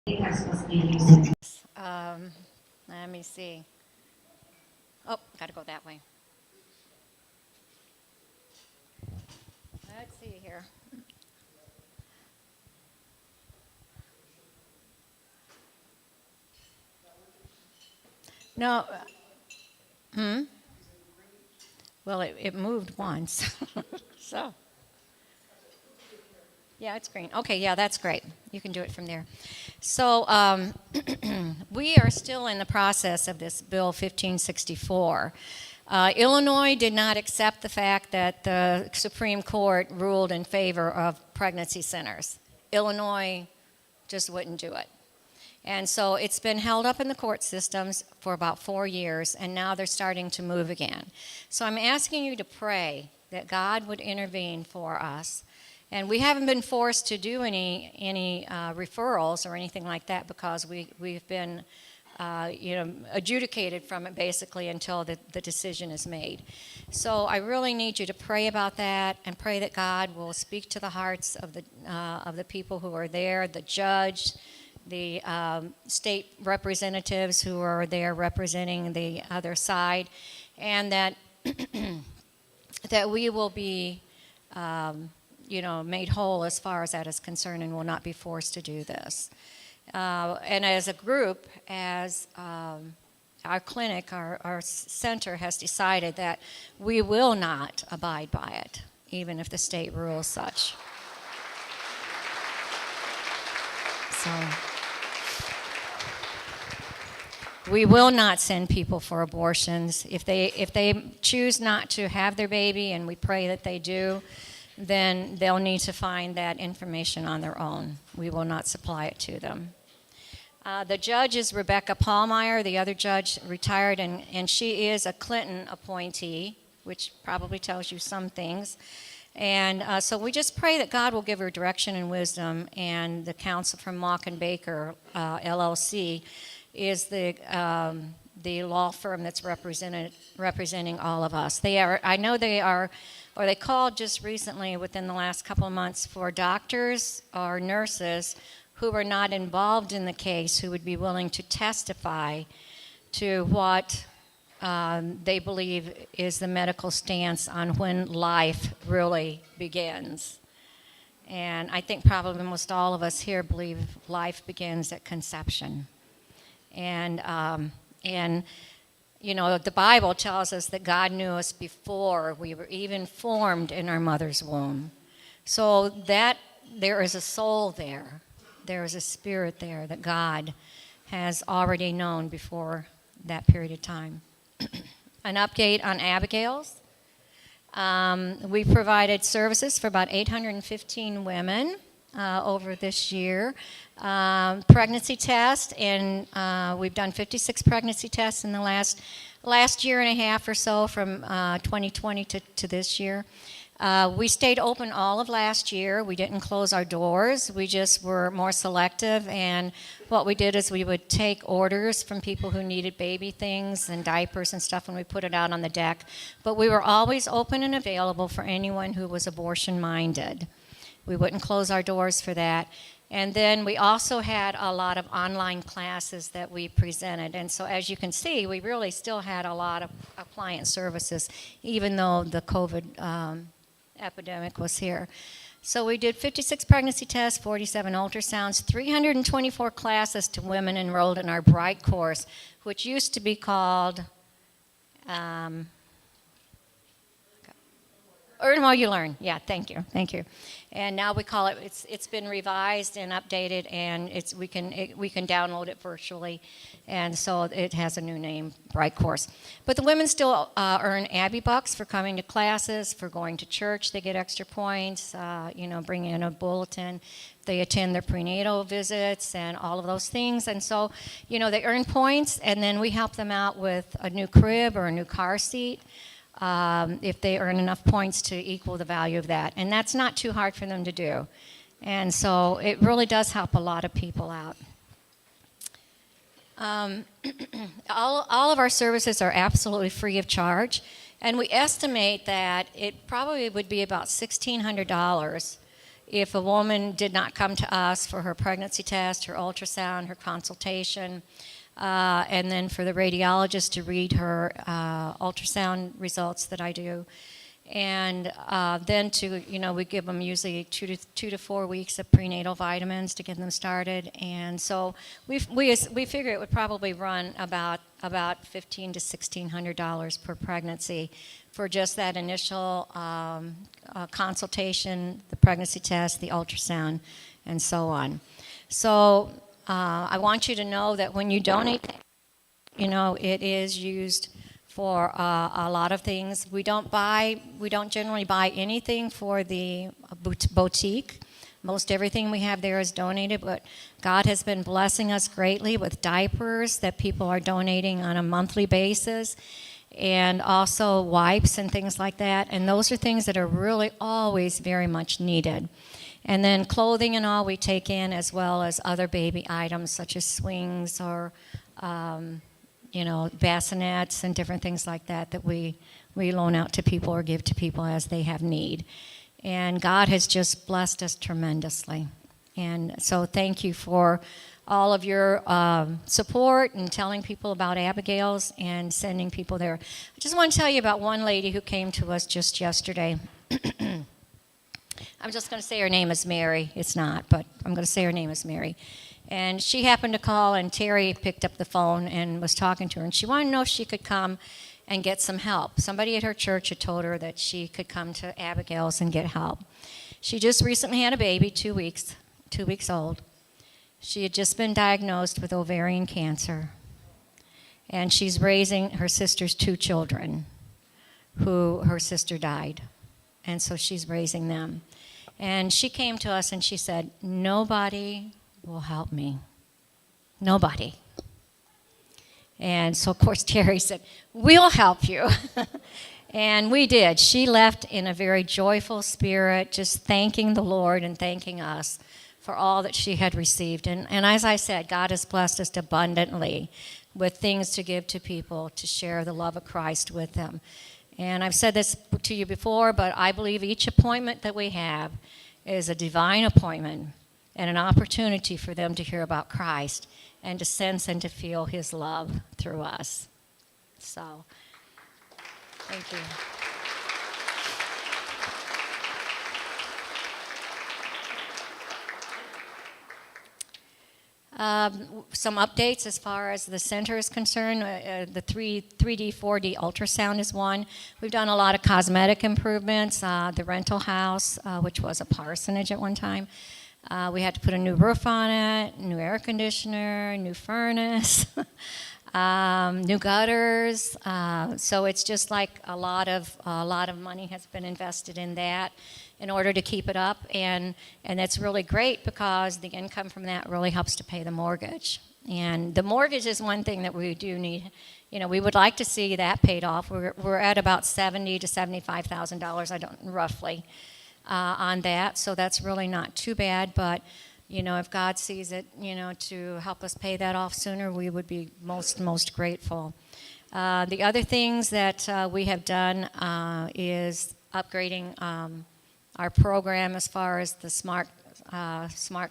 Let me see. Oh, got to go that way. Let's see here. No, well, it moved once. So, yeah, it's green. Okay, yeah, that's great. You can do it from there. So, we are still in the process of this Bill 1564. Illinois did not accept the fact that the Supreme Court ruled in favor of pregnancy centers. Illinois just wouldn't do it. And so it's been held up in the court systems for about 4 years, and now they're starting to move again. So I'm asking you to pray that God would intervene for us. And we haven't been forced to do any referrals or anything like that because we've been adjudicated from it basically until the decision is made. So I really need you to pray about that and pray that God will speak to the hearts of the people who are there, the judge, the state representatives who are there representing the other side, and that that we will be made whole as far as that is concerned and will not be forced to do this. And as a group, as our clinic, our center has decided that we will not abide by it, even if the state rules such. So we will not send people for abortions. If they choose not to have their baby, and we pray that they do, then they'll need to find that information on their own. We will not supply it to them. The judge is Rebecca Pallmeyer. The other judge retired, and she is a Clinton appointee, which probably tells you some things. And so we just pray that God will give her direction and wisdom, and the counsel from Mock and Baker, LLC, is the law firm that's representing all of us. They called just recently within the last couple of months for doctors or nurses who are not involved in the case who would be willing to testify to what they believe is the medical stance on when life really begins. And I think probably most all of us here believe life begins at conception. And the Bible tells us that God knew us before we were even formed in our mother's womb. So that there is a soul there. There is a spirit there that God has already known before that period of time. An update on Abigail's. We provided services for about 815 women over this year. Pregnancy test, and we've done 56 pregnancy tests in the last year and a half or so, from 2020 to this year. We stayed open all of last year. We didn't close our doors. We just were more selective, and what we did is we would take orders from people who needed baby things and diapers and stuff, and we put it out on the deck. But we were always open and available for anyone who was abortion-minded. We wouldn't close our doors for that. And then we also had a lot of online classes that we presented. And so as you can see, we really still had a lot of client services, even though the COVID epidemic was here. So we did 56 pregnancy tests, 47 ultrasounds, 324 classes to women enrolled in our Bright course, which used to be called Earn While You Learn. Yeah, thank you. And now we call it. It's been revised and updated, and we can download it virtually, and so it has a new name, Bright Course. But the women still earn Abby bucks for coming to classes, for going to church. They get extra points. Bring in a bulletin. They attend their prenatal visits and all of those things, and so they earn points, and then we help them out with a new crib or a new car seat. If they earn enough points to equal the value of that. And that's not too hard for them to do. And so it really does help a lot of people out. All of our services are absolutely free of charge. And we estimate that it probably would be about $1,600 if a woman did not come to us for her pregnancy test, her ultrasound, her consultation, and then for the radiologist to read her ultrasound results that I do, and then we give them usually 2 to 4 weeks of prenatal vitamins to get them started. And so we figure it would probably run about $1,500 to $1,600 per pregnancy for just that initial consultation, the pregnancy test, the ultrasound, and so on. So I want you to know that when you donate, it is used for a lot of things. We don't generally buy anything for the boutique. Most everything we have there is donated, but God has been blessing us greatly with diapers that people are donating on a monthly basis, and also wipes and things like that. And those are things that are really always very much needed. And then clothing and all we take in, as well as other baby items such as swings or bassinets and different things like that we loan out to people or give to people as they have need. And God has just blessed us tremendously. And so thank you for all of your support and telling people about Abigail's and sending people there. I just want to tell you about one lady who came to us just yesterday. I'm just going to say her name is Mary. It's not, but I'm going to say her name is Mary. And she happened to call, and Terry picked up the phone and was talking to her. And she wanted to know if she could come and get some help. Somebody at her church had told her that she could come to Abigail's and get help. She just recently had a baby, 2 weeks old. She had just been diagnosed with ovarian cancer. And she's raising her sister's 2 children, who her sister died. And so she's raising them. And she came to us and she said, nobody will help me. Nobody. And so, of course, Terry said, we'll help you. And we did. She left in a very joyful spirit, just thanking the Lord and thanking us for all that she had received. And as I said, God has blessed us abundantly with things to give to people, to share the love of Christ with them. And I've said this to you before, but I believe each appointment that we have is a divine appointment and an opportunity for them to hear about Christ and to sense and to feel his love through us. So, thank you. Some updates as far as the center is concerned. The 3D, 4D ultrasound is one. We've done a lot of cosmetic improvements. The rental house, which was a parsonage at one time, we had to put a new roof on it, new air conditioner, new furnace, new gutters. So it's just like a lot of money has been invested in that in order to keep it up, and that's really great because the income from that really helps to pay the mortgage. And the mortgage is one thing that we do need. We would like to see that paid off. We're at about $70,000 to $75,000, roughly, on that. So that's really not too bad. But if God sees it, to help us pay that off sooner, we would be most grateful. The other things that we have done is upgrading our program as far as the smart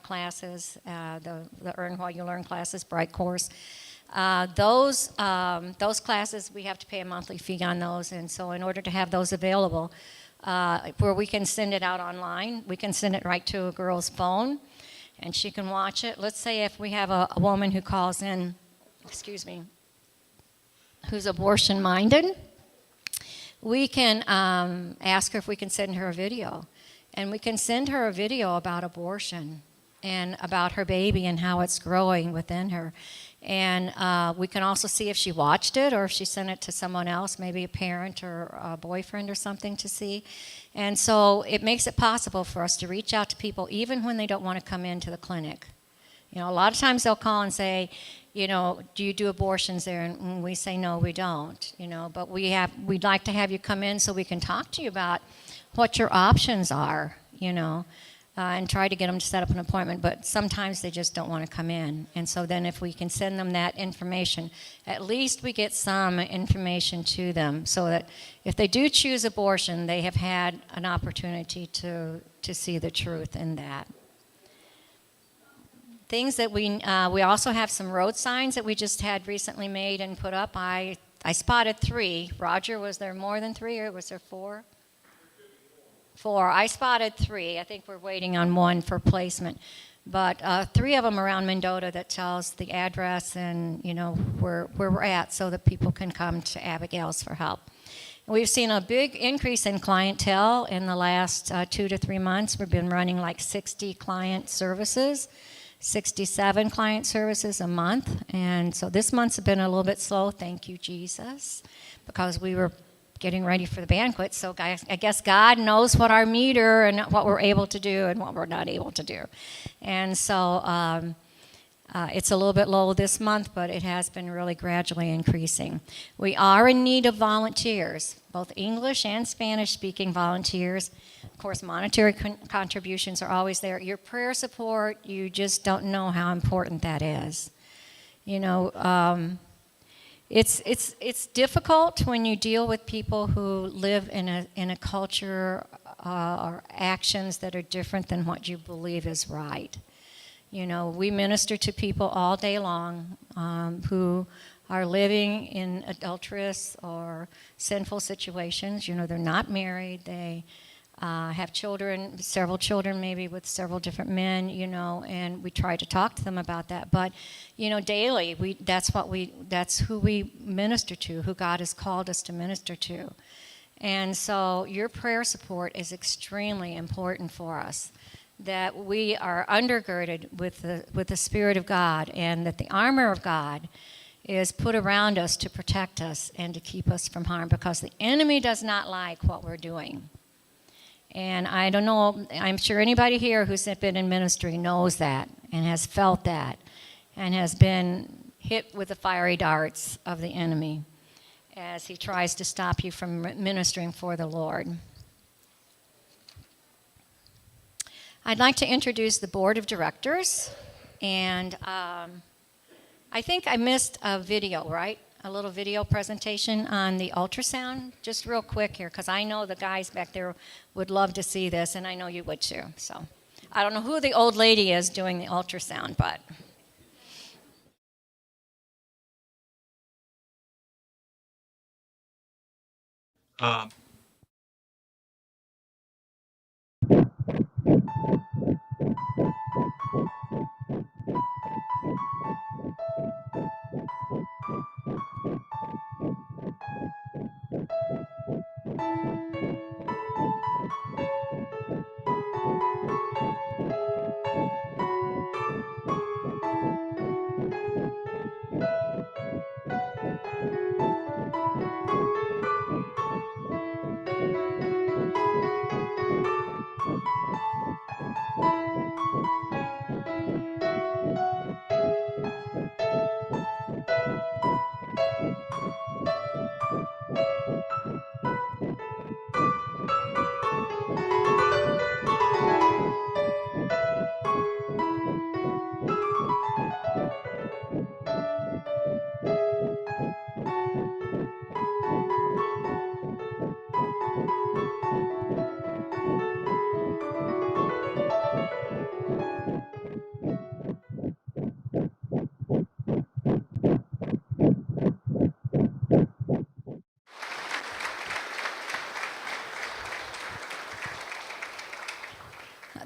classes, the Earn While You Learn classes, Bright course. Those classes, we have to pay a monthly fee on those, and so in order to have those available, where we can send it out online, we can send it right to a girl's phone, and she can watch it. Let's say if we have a woman who calls in, who's abortion-minded, we can ask her if we can send her a video. And we can send her a video about abortion and about her baby and how it's growing within her. And we can also see if she watched it or if she sent it to someone else, maybe a parent or a boyfriend or something to see. And so it makes it possible for us to reach out to people even when they don't want to come into the clinic. A lot of times they'll call and say, do you do abortions there? And we say, no, we don't. But we'd like to have you come in so we can talk to you about what your options are, and try to get them to set up an appointment. But sometimes they just don't want to come in. And so then if we can send them that information, at least we get some information to them so that if they do choose abortion, they have had an opportunity to to see the truth in that. Things that we also have some road signs that we just had recently made and put up. I spotted 3. Roger, was there more than 3 or was there 4? 4. I spotted 3. I think we're waiting on 1 for placement. But 3 of them around Mendota that tells the address and, where we're at so that people can come to Abigail's for help. And we've seen a big increase in clientele in the last 2 to 3 months. We've been running like 60 client services, 67 client services a month. And so this month's been a little bit slow, thank you, Jesus, because we were getting ready for the banquet. So I guess God knows what our meter and what we're able to do and what we're not able to do. And so it's a little bit low this month, but it has been really gradually increasing. We are in need of volunteers, both English and Spanish-speaking volunteers. Of course, monetary contributions are always there. Your prayer support, you just don't know how important that is. It's difficult when you deal with people who live in a culture or actions that are different than what you believe is right. We minister to people all day long who are living in adulterous or sinful situations. They're not married. They have children, several children maybe with several different men, and we try to talk to them about that. But, daily, that's who we minister to, who God has called us to minister to. And so your prayer support is extremely important for us, that we are undergirded with the Spirit of God and that the armor of God is put around us to protect us and to keep us from harm, because the enemy does not like what we're doing. And I don't know, I'm sure anybody here who's been in ministry knows that and has felt that and has been hit with the fiery darts of the enemy as he tries to stop you from ministering for the Lord. I'd like to introduce the board of directors, and I think I missed a video, right? A little video presentation on the ultrasound, just real quick here, because I know the guys back there would love to see this, and I know you would too. So I don't know who the old lady is doing the ultrasound, but...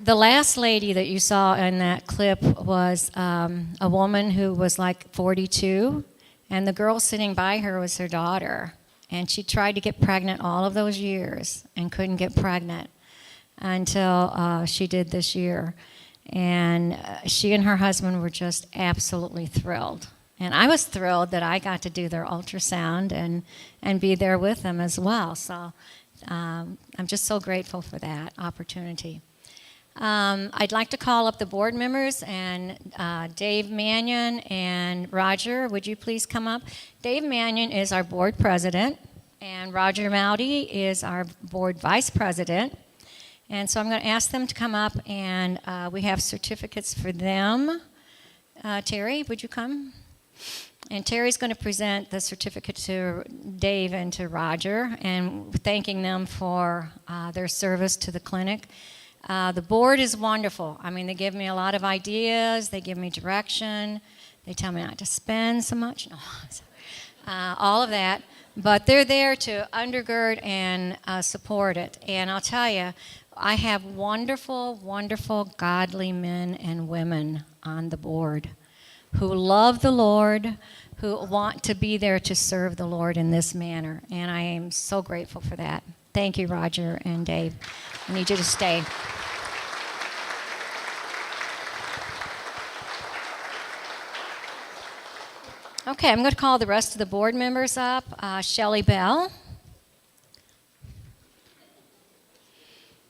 The last lady that you saw in that clip was a woman who was like 42, and the girl sitting by her was her daughter. And she tried to get pregnant all of those years and couldn't get pregnant until she did this year. And she and her husband were just absolutely thrilled. And I was thrilled that I got to do their ultrasound and be there with them as well. So I'm just so grateful for that opportunity. I'd like to call up the board members, and Dave Mannion and Roger, would you please come up? Dave Mannion is our board president, and Roger Mowdy is our board vice president. And so I'm going to ask them to come up, and we have certificates for them. Terry, would you come? And Terry's going to present the certificate to Dave and to Roger, and thanking them for their service to the clinic. The board is wonderful. I mean, they give me a lot of ideas. They give me direction. They tell me not to spend so much. No, all of that. But they're there to undergird and support it. And I'll tell you, I have wonderful, wonderful, godly men and women on the board who love the Lord, who want to be there to serve the Lord in this manner. And I am so grateful for that. Thank you, Roger and Dave. I need you to stay. Okay, I'm going to call the rest of the board members up. Shelley Bell.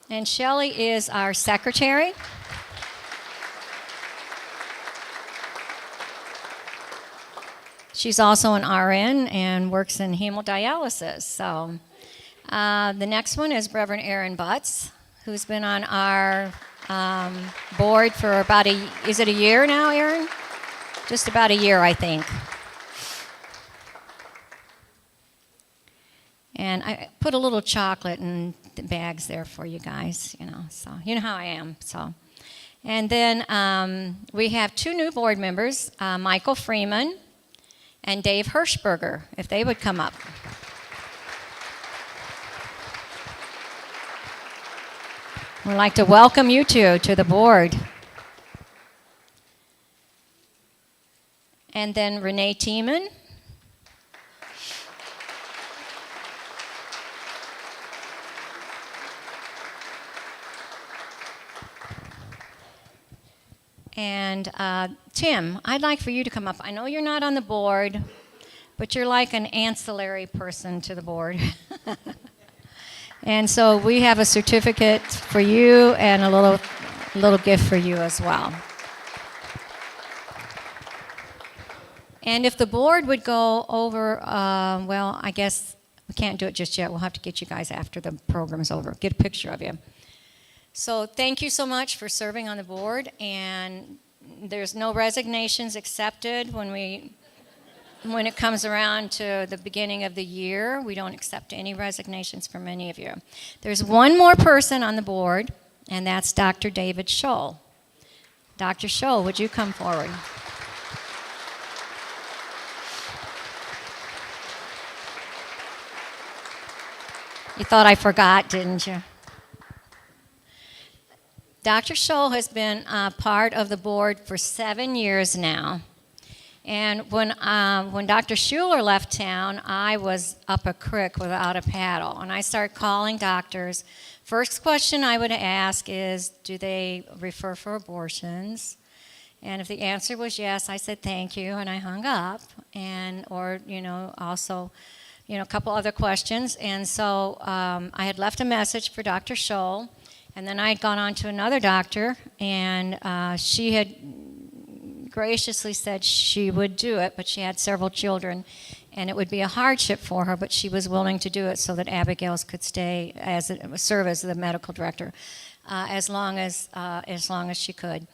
And Shelley is our secretary. She's also an RN and works in hemodialysis. So the next one is Reverend Aaron Butts, who's been on our board for about is it a year now, Aaron? Just about a year, I think. And I put a little chocolate in the bags there for you guys, so you know how I am. So, and then we have two new board members, Michael Freeman and Dave Hirschberger, if they would come up. We'd like to welcome you two to the board. And then Renee Tiemann. And Tim, I'd like for you to come up. I know you're not on the board, but you're like an ancillary person to the board. And so we have a certificate for you and a little gift for you as well. And if the board would go over, well, I guess we can't do it just yet. We'll have to get you guys after the program's over. Get a picture of you. So thank you so much for serving on the board, and there's no resignations accepted when it comes around to the beginning of the year. We don't accept any resignations from any of you. There's one more person on the board, and that's Dr. David Scholl. Dr. Scholl, would you come forward? You thought I forgot, didn't you? Dr. Scholl has been part of the board for 7 years now. And when Dr. Schuler left town, I was up a creek without a paddle. And I started calling doctors. First question I would ask is, do they refer for abortions? And if the answer was yes, I said thank you, and I hung up. Or also, a couple other questions. And so I had left a message for Dr. Scholl. And then I had gone on to another doctor, and she had graciously said she would do it, but she had several children, and it would be a hardship for her, but she was willing to do it so that Abigail could serve as the medical director as long as she could.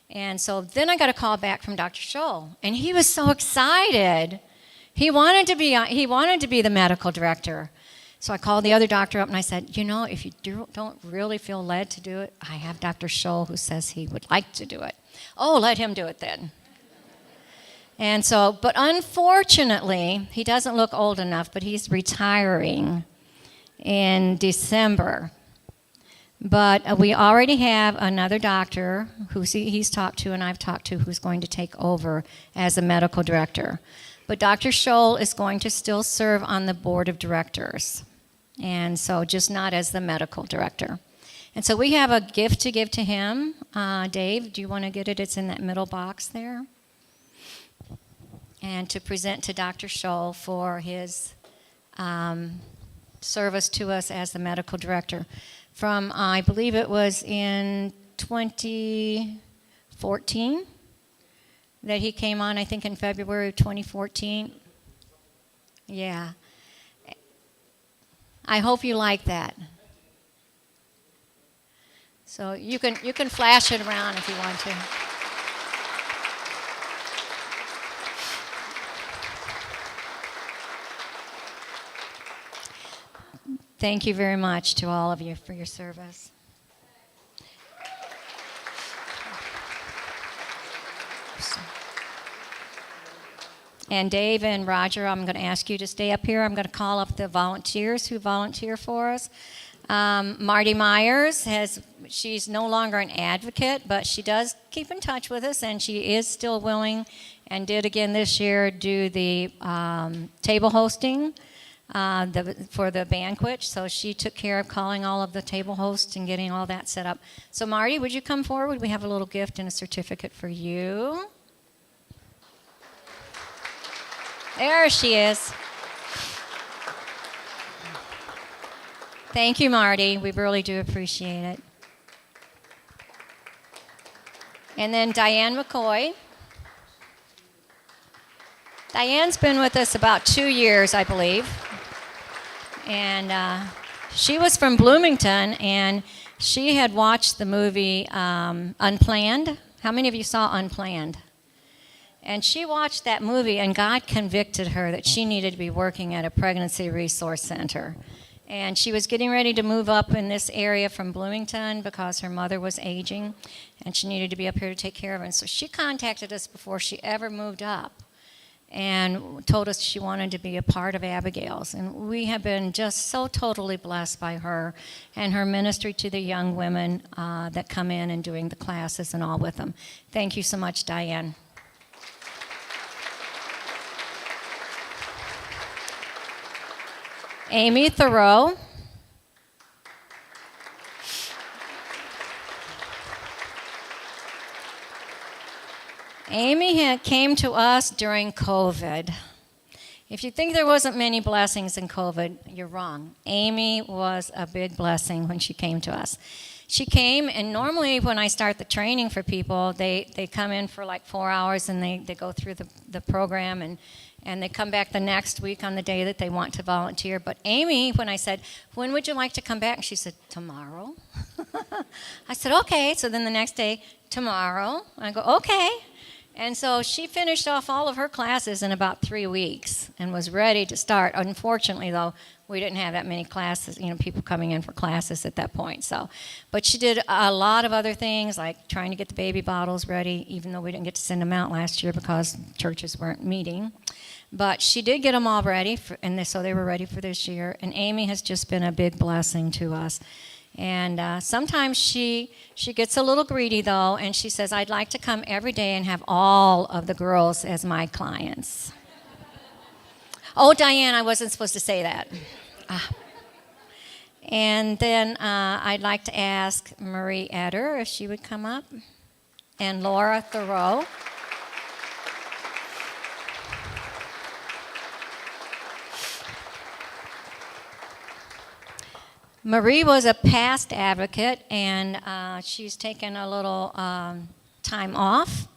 And so then I got a call back from Dr. Scholl, and he was so excited. He wanted to be the medical director. So I called the other doctor up and I said, if you don't really feel led to do it, I have Dr. Scholl who says he would like to do it. Oh, let him do it then. And so, but unfortunately, he doesn't look old enough, but he's retiring in December. But we already have another doctor who he's talked to and I've talked to who's going to take over as a medical director. But Dr. Scholl is going to still serve on the board of directors, and so just not as the medical director. And so we have a gift to give to him. Dave, do you want to get it? It's in that middle box there. And to present to Dr. Scholl for his service to us as the medical director. From, I believe it was in 2014. That he came on, I think, in February of 2014. Yeah. I hope you like that. So you can flash it around if you want to. Thank you very much to all of you for your service. And Dave and Roger, I'm going to ask you to stay up here. I'm going to call up the volunteers who volunteer for us. Marty Myers she's no longer an advocate, but she does keep in touch with us, and she is still willing and did again this year do the table hosting for the banquet. So she took care of calling all of the table hosts and getting all that set up. So Marty, would you come forward? We have a little gift and a certificate for you. There she is. Thank you, Marty. We really do appreciate it. And then Diane McCoy. Diane's been with us about 2 years, I believe. And she was from Bloomington, and she had watched the movie Unplanned. How many of you saw Unplanned? And she watched that movie, and God convicted her that she needed to be working at a pregnancy resource center. And she was getting ready to move up in this area from Bloomington because her mother was aging, and she needed to be up here to take care of her. And so she contacted us before she ever moved up and told us she wanted to be a part of Abigail's. And we have been just so totally blessed by her and her ministry to the young women that come in and doing the classes and all with them. Thank you so much, Diane. Amy Thoreau. Amy came to us during COVID. If you think there wasn't many blessings in COVID, you're wrong. Amy was a big blessing when she came to us. She came, and normally when I start the training for people, they come in for like 4 hours and they go through the program and they come back the next week on the day that they want to volunteer. But Amy, when I said, when would you like to come back? And she said, tomorrow. I said, okay. So then the next day, tomorrow. I go, okay. And so she finished off all of her classes in about 3 weeks and was ready to start. Unfortunately, though, we didn't have that many classes, people coming in for classes at that point. So, but she did a lot of other things, like trying to get the baby bottles ready, even though we didn't get to send them out last year because churches weren't meeting. But she did get them all ready, so they were ready for this year. And Amy has just been a big blessing to us. And sometimes she gets a little greedy, though, and she says, I'd like to come every day and have all of the girls as my clients. Oh, Diane, I wasn't supposed to say that. And then I'd like to ask Marie Eder if she would come up, and Laura Thoreau. Marie was a past advocate, and she's taken a little time off.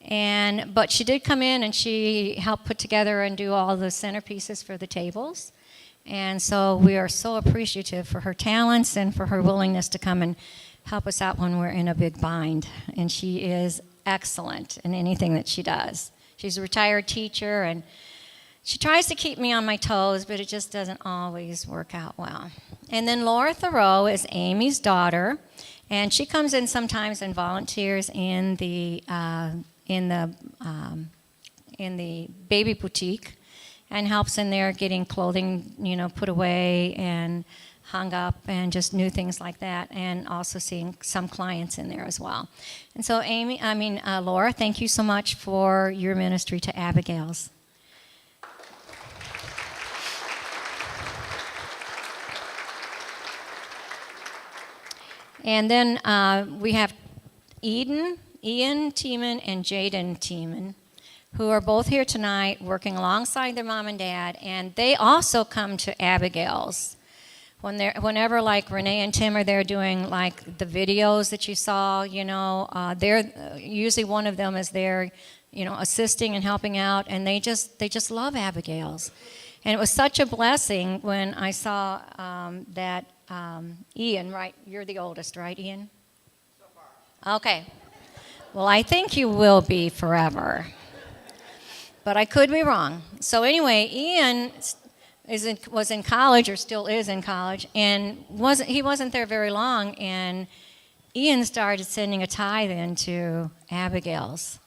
But she did come in, and she helped put together and do all the centerpieces for the tables. And so we are so appreciative for her talents and for her willingness to come and help us out when we're in a big bind. And she is excellent in anything that she does. She's a retired teacher, and she tries to keep me on my toes, but it just doesn't always work out well. And then Laura Thoreau is Amy's daughter, and she comes in sometimes and volunteers in the baby boutique, and helps in there getting clothing, put away and hung up, and just new things like that, and also seeing some clients in there as well. And so Laura, thank you so much for your ministry to Abigail's. And then we have Ian Tiemann and Jaden Tiemann, who are both here tonight working alongside their mom and dad, and they also come to Abigail's. Whenever like Renee and Tim are there doing like the videos that you saw, they're usually one of them is there, assisting and helping out, and they just love Abigail's. And it was such a blessing when I saw that Ian, right? You're the oldest, right, Ian? So far. Okay. Well, I think you will be forever. But I could be wrong. So anyway, Ian was in college, or still is in college, and he wasn't there very long, and Ian started sending a tithe into Abigail's.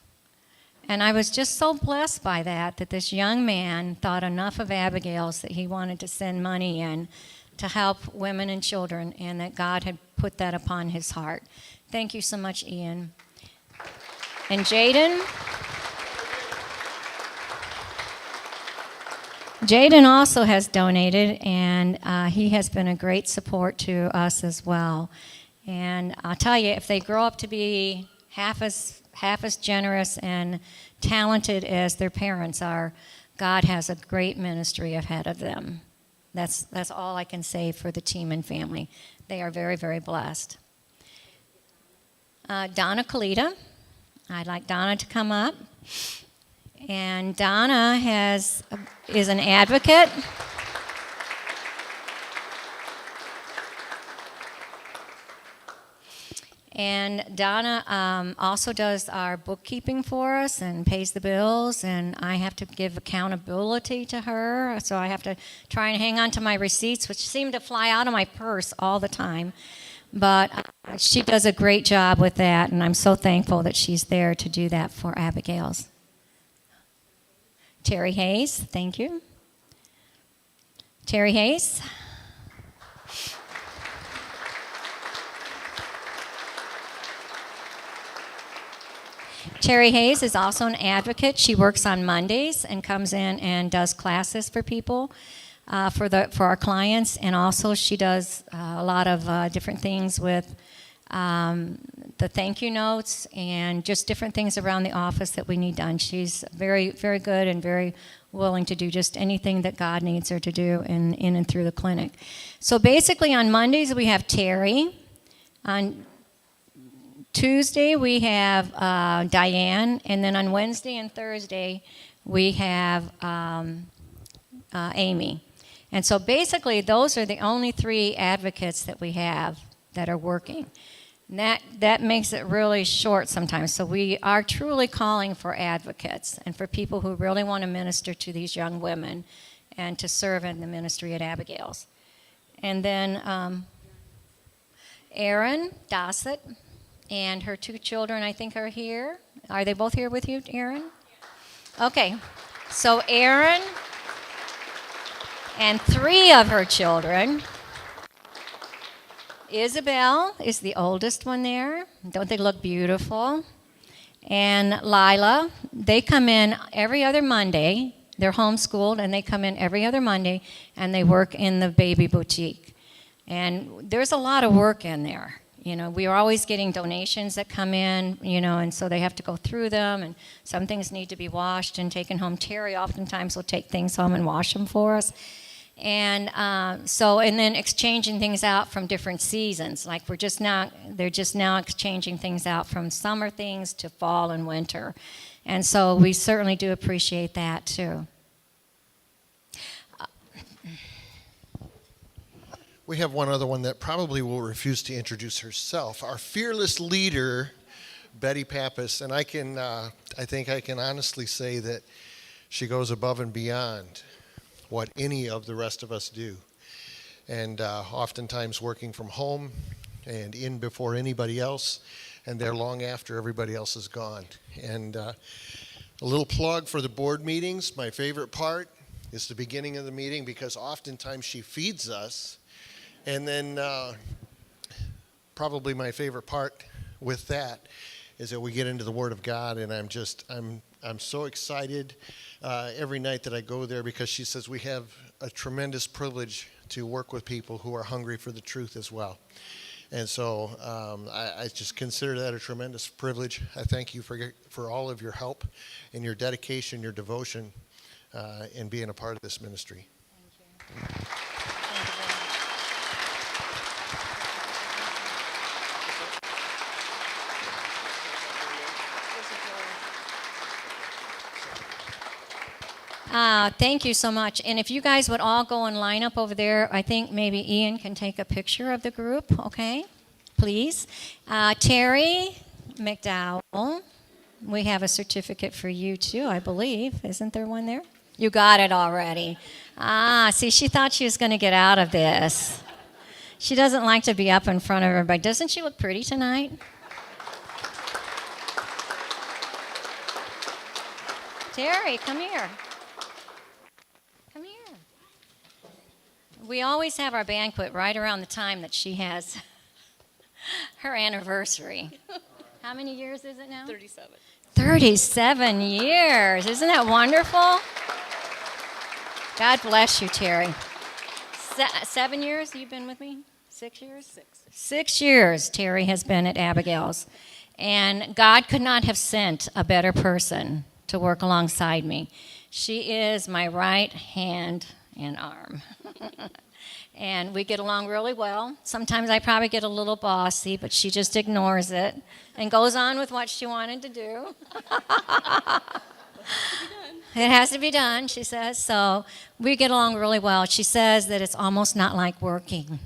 And I was just so blessed by that this young man thought enough of Abigail's that he wanted to send money in to help women and children, and that God had put that upon his heart. Thank you so much, Ian. And Jaden also has donated, and he has been a great support to us as well. And I'll tell you, if they grow up to be half as generous and talented as their parents are, God has a great ministry ahead of them. That's all I can say for the team and family. They are very, very blessed. Donna Kalita. I'd like Donna to come up. And Donna is an advocate. And Donna also does our bookkeeping for us and pays the bills, and I have to give accountability to her, so I have to try and hang on to my receipts, which seem to fly out of my purse all the time. But she does a great job with that, and I'm so thankful that she's there to do that for Abigail's. Terry Hayes, thank you. Terry Hayes. Terry Hayes is also an advocate. She works on Mondays and comes in and does classes for people, for our clients, and also she does a lot of different things with the thank you notes and just different things around the office that we need done. She's very, very good and very willing to do just anything that God needs her to do in and through the clinic. So basically on Mondays we have Terry. On Tuesday we have Diane, and then on Wednesday and Thursday we have Amy. And so basically those are the only 3 advocates that we have that are working. And that makes it really short sometimes. So we are truly calling for advocates and for people who really want to minister to these young women and to serve in the ministry at Abigail's. And then Erin Dossett and her 2 children, I think, are here. Are they both here with you, Erin? Okay. So Erin and 3 of her children. Isabel is the oldest one there. Don't they look beautiful? And Lila, they come in every other Monday. They're homeschooled, and they come in every other Monday, and they work in the baby boutique. And there's a lot of work in there. You know, we are always getting donations that come in, you know, and so they have to go through them, and some things need to be washed and taken home. Terry oftentimes will take things home and wash them for us. And and then exchanging things out from different seasons. Like they're just now exchanging things out from summer things to fall and winter. And so we certainly do appreciate that too. We have one other one that probably will refuse to introduce herself. Our fearless leader, Betty Pappas, and I think I can honestly say that she goes above and beyond what any of the rest of us do. And oftentimes working from home and in before anybody else, and there long after everybody else is gone. And a little plug for the board meetings. My favorite part is the beginning of the meeting, because oftentimes she feeds us. And then probably my favorite part with that is that we get into the Word of God, and I'm so excited every night that I go there, because she says we have a tremendous privilege to work with people who are hungry for the truth as well. And so I just consider that a tremendous privilege. I thank you for all of your help and your dedication, your devotion in being a part of this ministry. Thank you. Thank you so much. And if you guys would all go and line up over there, I think maybe Ian can take a picture of the group, okay? Please. Terry McDowell, we have a certificate for you too, I believe. Isn't there one there? You got it already. See, she thought she was going to get out of this. She doesn't like to be up in front of everybody. Doesn't she look pretty tonight? Terry, come here. Come here. We always have our banquet right around the time that she has her anniversary. How many years is it now? 37. 37 years. Isn't that wonderful? God bless you, Terry. 7 years you've been with me? 6 years? 6 years Terry has been at Abigail's. And God could not have sent a better person to work alongside me. She is my right hand and arm. And we get along really well. Sometimes I probably get a little bossy, but she just ignores it and goes on with what she wanted to do. It has to be done, she says. So we get along really well. She says that it's almost not like working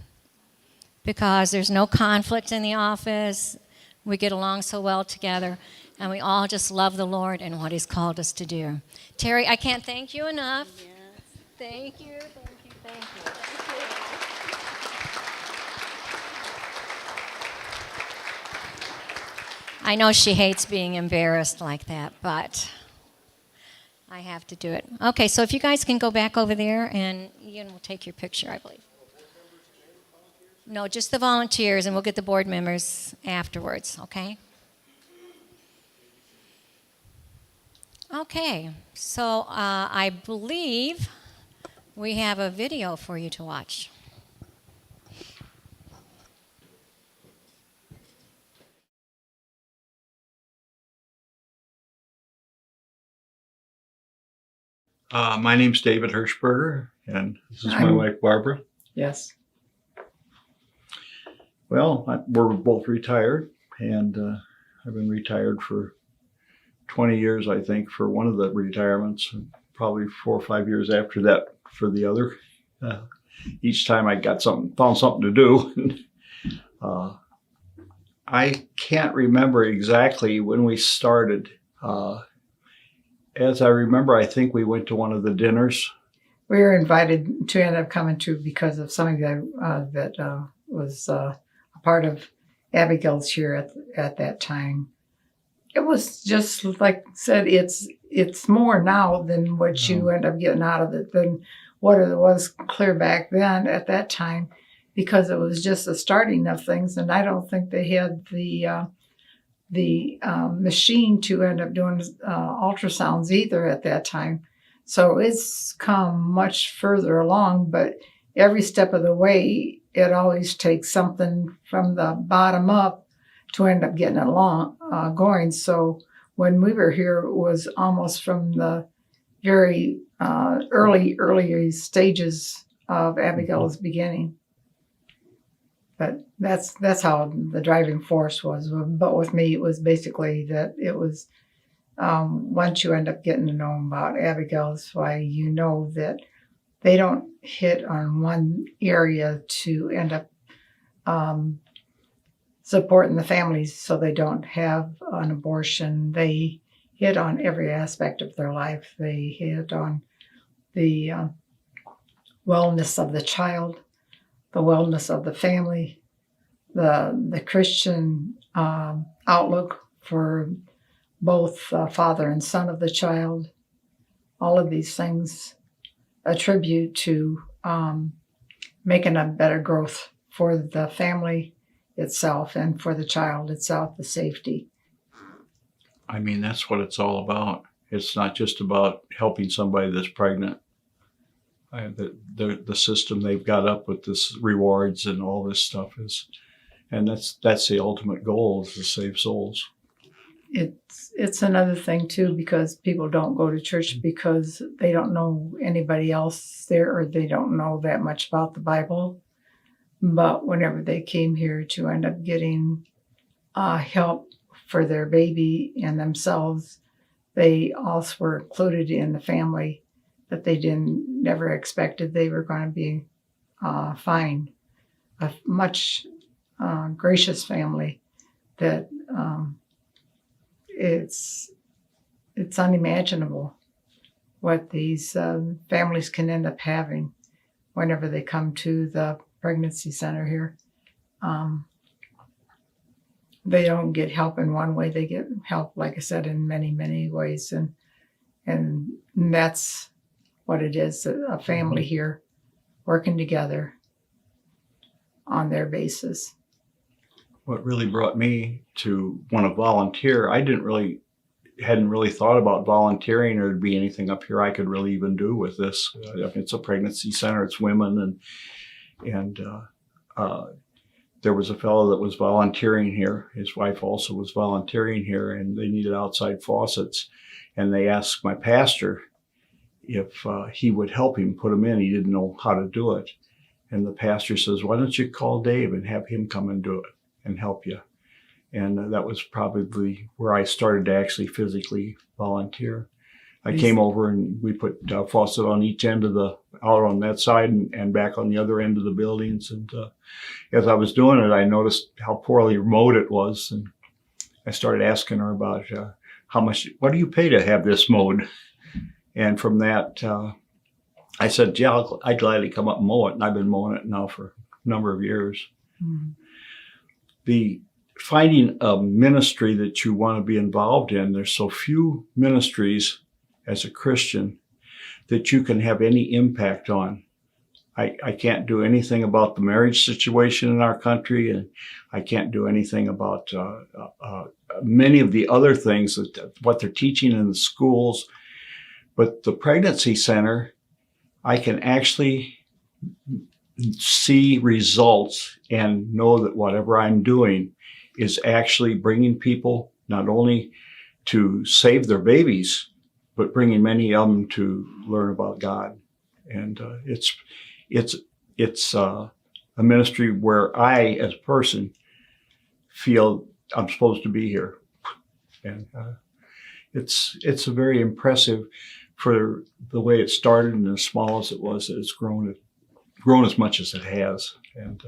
because there's no conflict in the office. We get along so well together, and we all just love the Lord and what He's called us to do. Terry, I can't thank you enough. Yes. Thank you, thank you, thank you. I know she hates being embarrassed like that, but I have to do it. Okay, so if you guys can go back over there, and Ian will take your picture, I believe. No, just the volunteers, and we'll get the board members afterwards, okay? Okay, so I believe we have a video for you to watch. My name's David Hirschberger, and this is my wife, Barbara. Yes. Well, we're both retired, and I've been retired for 20 years, I think, for one of the retirements, and probably 4 or 5 years after that for the other. Each time I found something to do. I can't remember exactly when we started. As I remember, I think we went to one of the dinners. We were invited to end up coming to because of something that was a part of Abigail's here at that time. It was just like I said, it's more now than what you end up getting out of it than what it was clear back then at that time, because it was just the starting of things, and I don't think they had the machine to end up doing ultrasounds either at that time. So it's come much further along, but every step of the way, it always takes something from the bottom up to end up getting it going. So when we were here, it was almost from the very early stages of Abigail's beginning. But that's how the driving force was. But with me, it was basically that it was once you end up getting to know about Abigail, that's why you know that they don't hit on one area to end up supporting the families so they don't have an abortion. They hit on every aspect of their life. They hit on the wellness of the child, the wellness of the family, the Christian outlook for both father and son of the child. All of these things attribute to making a better growth for the family itself and for the child itself, the safety. I mean, that's what it's all about. It's not just about helping somebody that's pregnant. The system they've got up with this rewards and all this stuff is, and that's the ultimate goal, is to save souls. It's another thing too, because people don't go to church because they don't know anybody else there, or they don't know that much about the Bible. But whenever they came here to end up getting help for their baby and themselves, they also were included in the family that they never expected they were going to be fine. A much gracious family that it's unimaginable what these families can end up having whenever they come to the pregnancy center here. They don't get help in one way. They get help, like I said, in many, many ways. And that's what it is, a family here working together on their basis. What really brought me to want to volunteer, hadn't really thought about volunteering or to be anything up here I could really even do with this. It's a pregnancy center, it's women, and there was a fellow that was volunteering here. His wife also was volunteering here, and they needed outside faucets. And they asked my pastor if he would help him put them in. He didn't know how to do it. And the pastor says, why don't you call Dave and have him come and do it and help you? And that was probably where I started to actually physically volunteer. I came over and we put faucet on each end of out on that side and back on the other end of the buildings. And as I was doing it, I noticed how poorly mowed it was. And I started asking her about what do you pay to have this mowed? And from that, I said, yeah, I'd gladly come up and mow it. And I've been mowing it now for a number of years. Mm-hmm. The finding a ministry that you want to be involved in, there's so few ministries as a Christian that you can have any impact on. I can't do anything about the marriage situation in our country, and I can't do anything about many of the other things, what they're teaching in the schools. But the pregnancy center, I can actually see results and know that whatever I'm doing is actually bringing people not only to save their babies, but bringing many of them to learn about God. And it's a ministry where I, as a person, feel I'm supposed to be here. And it's a very impressive for the way it started and as small as it was, it's grown as much as it has. And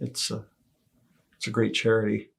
it's a great charity.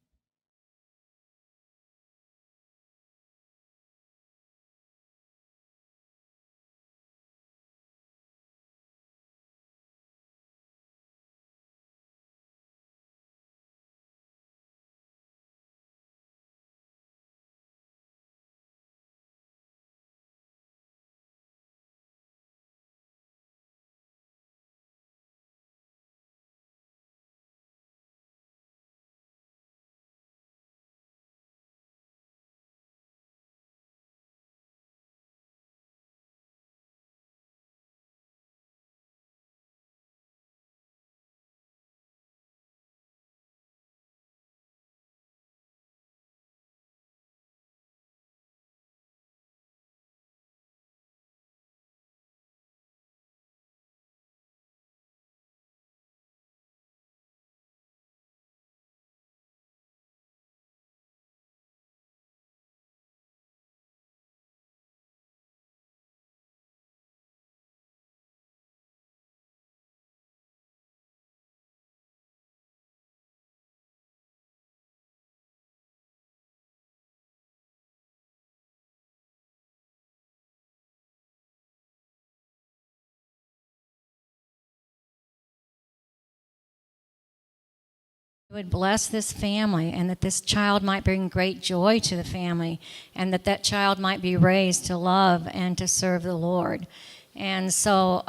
Would bless this family, and that this child might bring great joy to the family, and that child might be raised to love and to serve the Lord. And so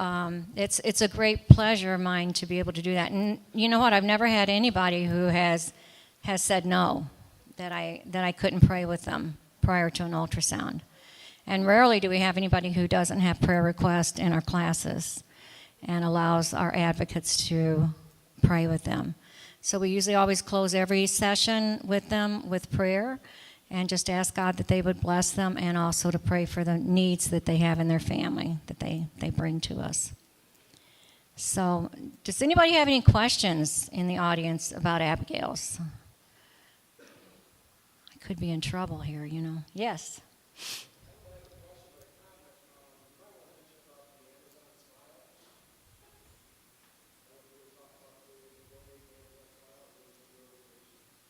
it's a great pleasure of mine to be able to do that. And you know what? I've never had anybody who has said no, that I couldn't pray with them prior to an ultrasound. And rarely do we have anybody who doesn't have prayer requests in our classes and allows our advocates to pray with them. So we usually always close every session with them with prayer and just ask God that they would bless them, and also to pray for the needs that they have in their family that they bring to us. So does anybody have any questions in the audience about Abigail's? I could be in trouble here, you know. Yes.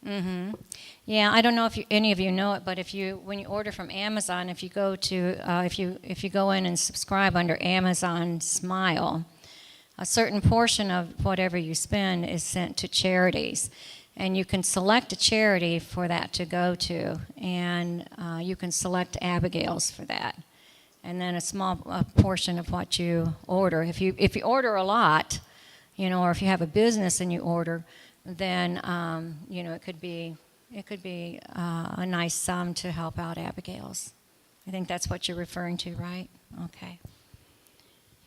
Mm-hmm. Yeah, I don't know if any of you know it, but when you order from Amazon, if you go to if you go in and subscribe under Amazon Smile, a certain portion of whatever you spend is sent to charities, and you can select a charity for that to go to, and you can select Abigail's for that. and then a small portion of what you order. If you order a lot, or if you have a business and you order, then it could be a nice sum to help out Abigail's. I think that's what you're referring to, right? Okay.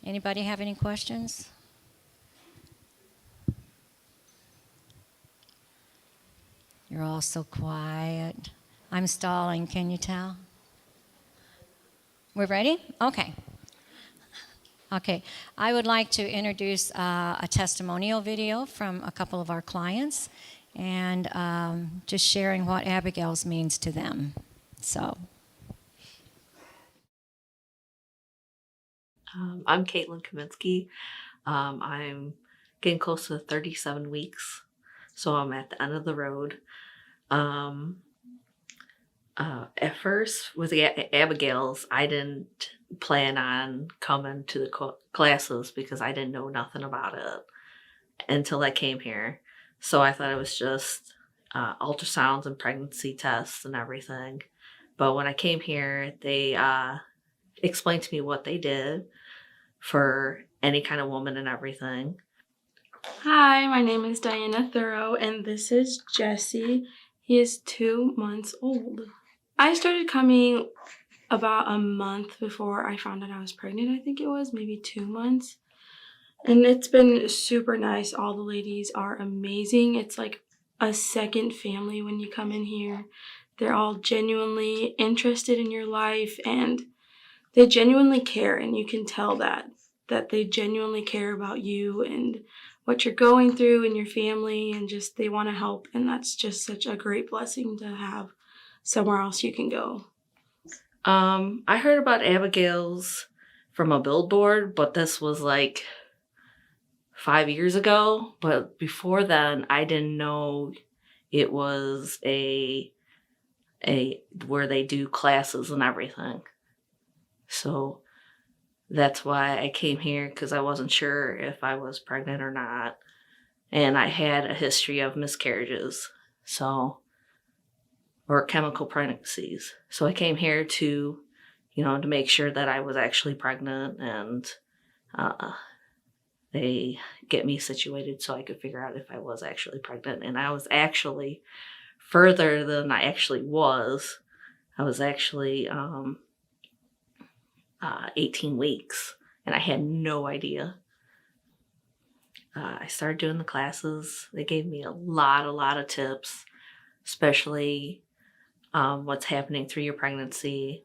Anybody have any questions? You're all so quiet. I'm stalling, can you tell? We're ready? Okay. Okay. I would like to introduce a testimonial video from a couple of our clients and just sharing what Abigail's means to them. So. I'm Caitlin Kaminsky. I'm getting close to 37 weeks, so I'm at the end of the road. At first, with Abigail's, I didn't plan on coming to the classes because I didn't know nothing about it until I came here. So I thought it was just ultrasounds and pregnancy tests and everything. But when I came here, they explained to me what they did for any kind of woman and everything. Hi, my name is Diana Thorough, and this is Jesse. He is 2 months old. I started coming about a month before I found out I was pregnant. I think it was maybe 2 months. And it's been super nice. All the ladies are amazing. It's like a second family when you come in here. They're all genuinely interested in your life, and they genuinely care, and you can tell that they genuinely care about you and what you're going through and your family, and just they want to help. And that's just such a great blessing to have somewhere else you can go. I heard about Abigail's from a billboard, but this was like 5 years ago. But before then, I didn't know it was a where they do classes and everything. So that's why I came here, because I wasn't sure if I was pregnant or not. And I had a history of miscarriages, or chemical pregnancies. So I came here to make sure that I was actually pregnant, and they get me situated so I could figure out if I was actually pregnant. And I was actually further than I actually was. I was actually 18 weeks, and I had no idea. I started doing the classes. They gave me a lot of tips, especially what's happening through your pregnancy,